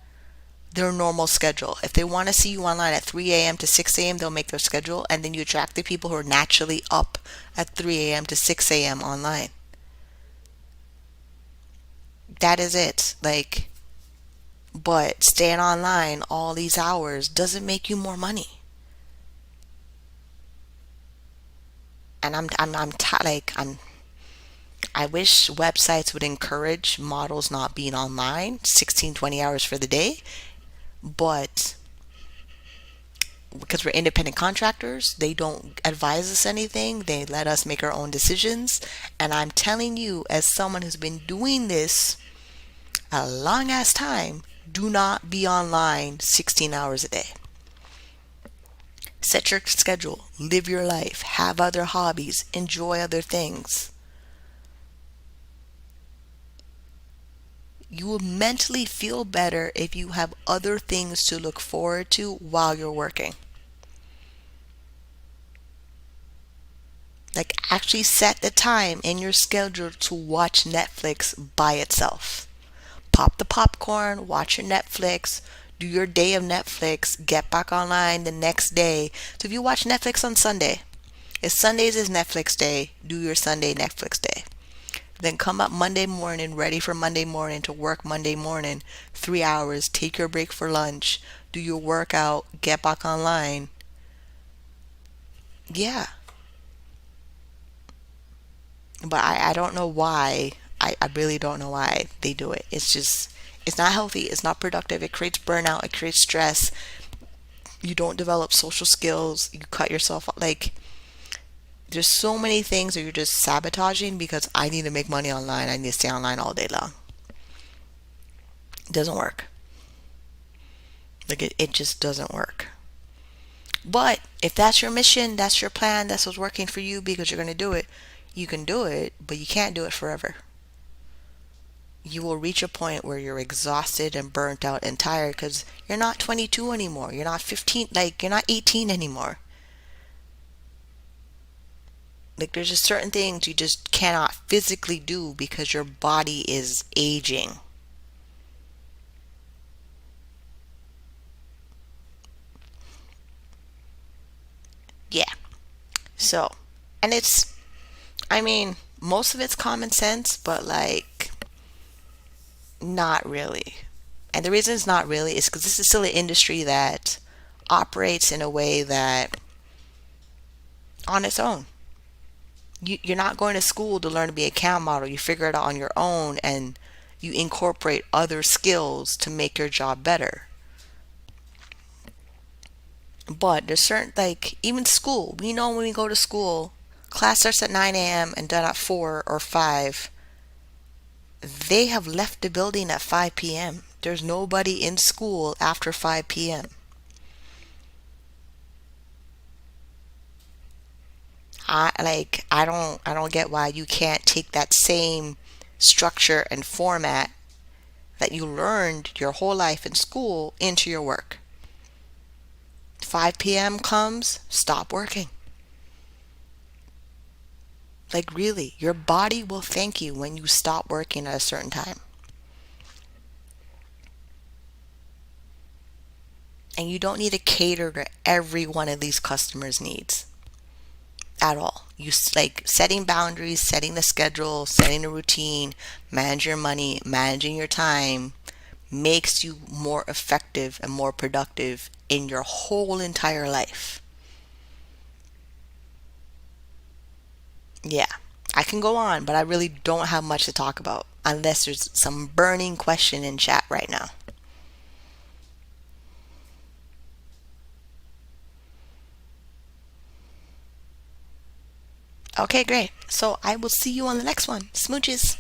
S1: normal schedule. If they want to see you online at 3 a.m. to 6 a.m., they'll make their schedule, and then you attract the people who are naturally up at 3 a.m. to 6 a.m. online. That is it. Like, but staying online all these hours doesn't make you more money. And I wish websites would encourage models not being online 16, 20 hours for the day, but because we're independent contractors, they don't advise us anything. They let us make our own decisions. And I'm telling you, as someone who's been doing this a long ass time, do not be online 16 hours a day. Set your schedule, live your life, have other hobbies, enjoy other things. You will mentally feel better if you have other things to look forward to while you're working. Like, actually set the time in your schedule to watch Netflix by itself. Pop the popcorn, watch your Netflix, do your day of Netflix, get back online the next day. So if you watch Netflix on Sunday, if Sundays is Netflix day, do your Sunday Netflix day. Then come up Monday morning, ready for Monday morning to work Monday morning, 3 hours, take your break for lunch, do your workout, get back online. Yeah, but I don't know why. I really don't know why they do it. It's just, it's not healthy. It's not productive. It creates burnout. It creates stress. You don't develop social skills. You cut yourself off. Like, there's so many things that you're just sabotaging because I need to make money online. I need to stay online all day long. It doesn't work. Like, it just doesn't work. But if that's your mission, that's your plan, that's what's working for you because you're going to do it, you can do it, but you can't do it forever. You will reach a point where you're exhausted and burnt out and tired because you're not 22 anymore. You're not 15, like, you're not 18 anymore. Like, there's just certain things you just cannot physically do because your body is aging. Yeah. So, and I mean, most of it's common sense, but like, not really. And the reason it's not really is because this is still an industry that operates in a way that on its own. You're not going to school to learn to be a cam model. You figure it out on your own and you incorporate other skills to make your job better. But there's certain, like, even school, we know when we go to school, class starts at 9 a.m. and done at 4 or 5. They have left the building at 5 p.m. There's nobody in school after 5 p.m. I don't get why you can't take that same structure and format that you learned your whole life in school into your work. 5 p.m. comes, stop working. Like, really, your body will thank you when you stop working at a certain time. And you don't need to cater to every one of these customers' needs at all. Like setting boundaries, setting the schedule, setting a routine, manage your money, managing your time makes you more effective and more productive in your whole entire life. Yeah, I can go on, but I really don't have much to talk about unless there's some burning question in chat right now. Okay, great. So I will see you on the next one. Smooches.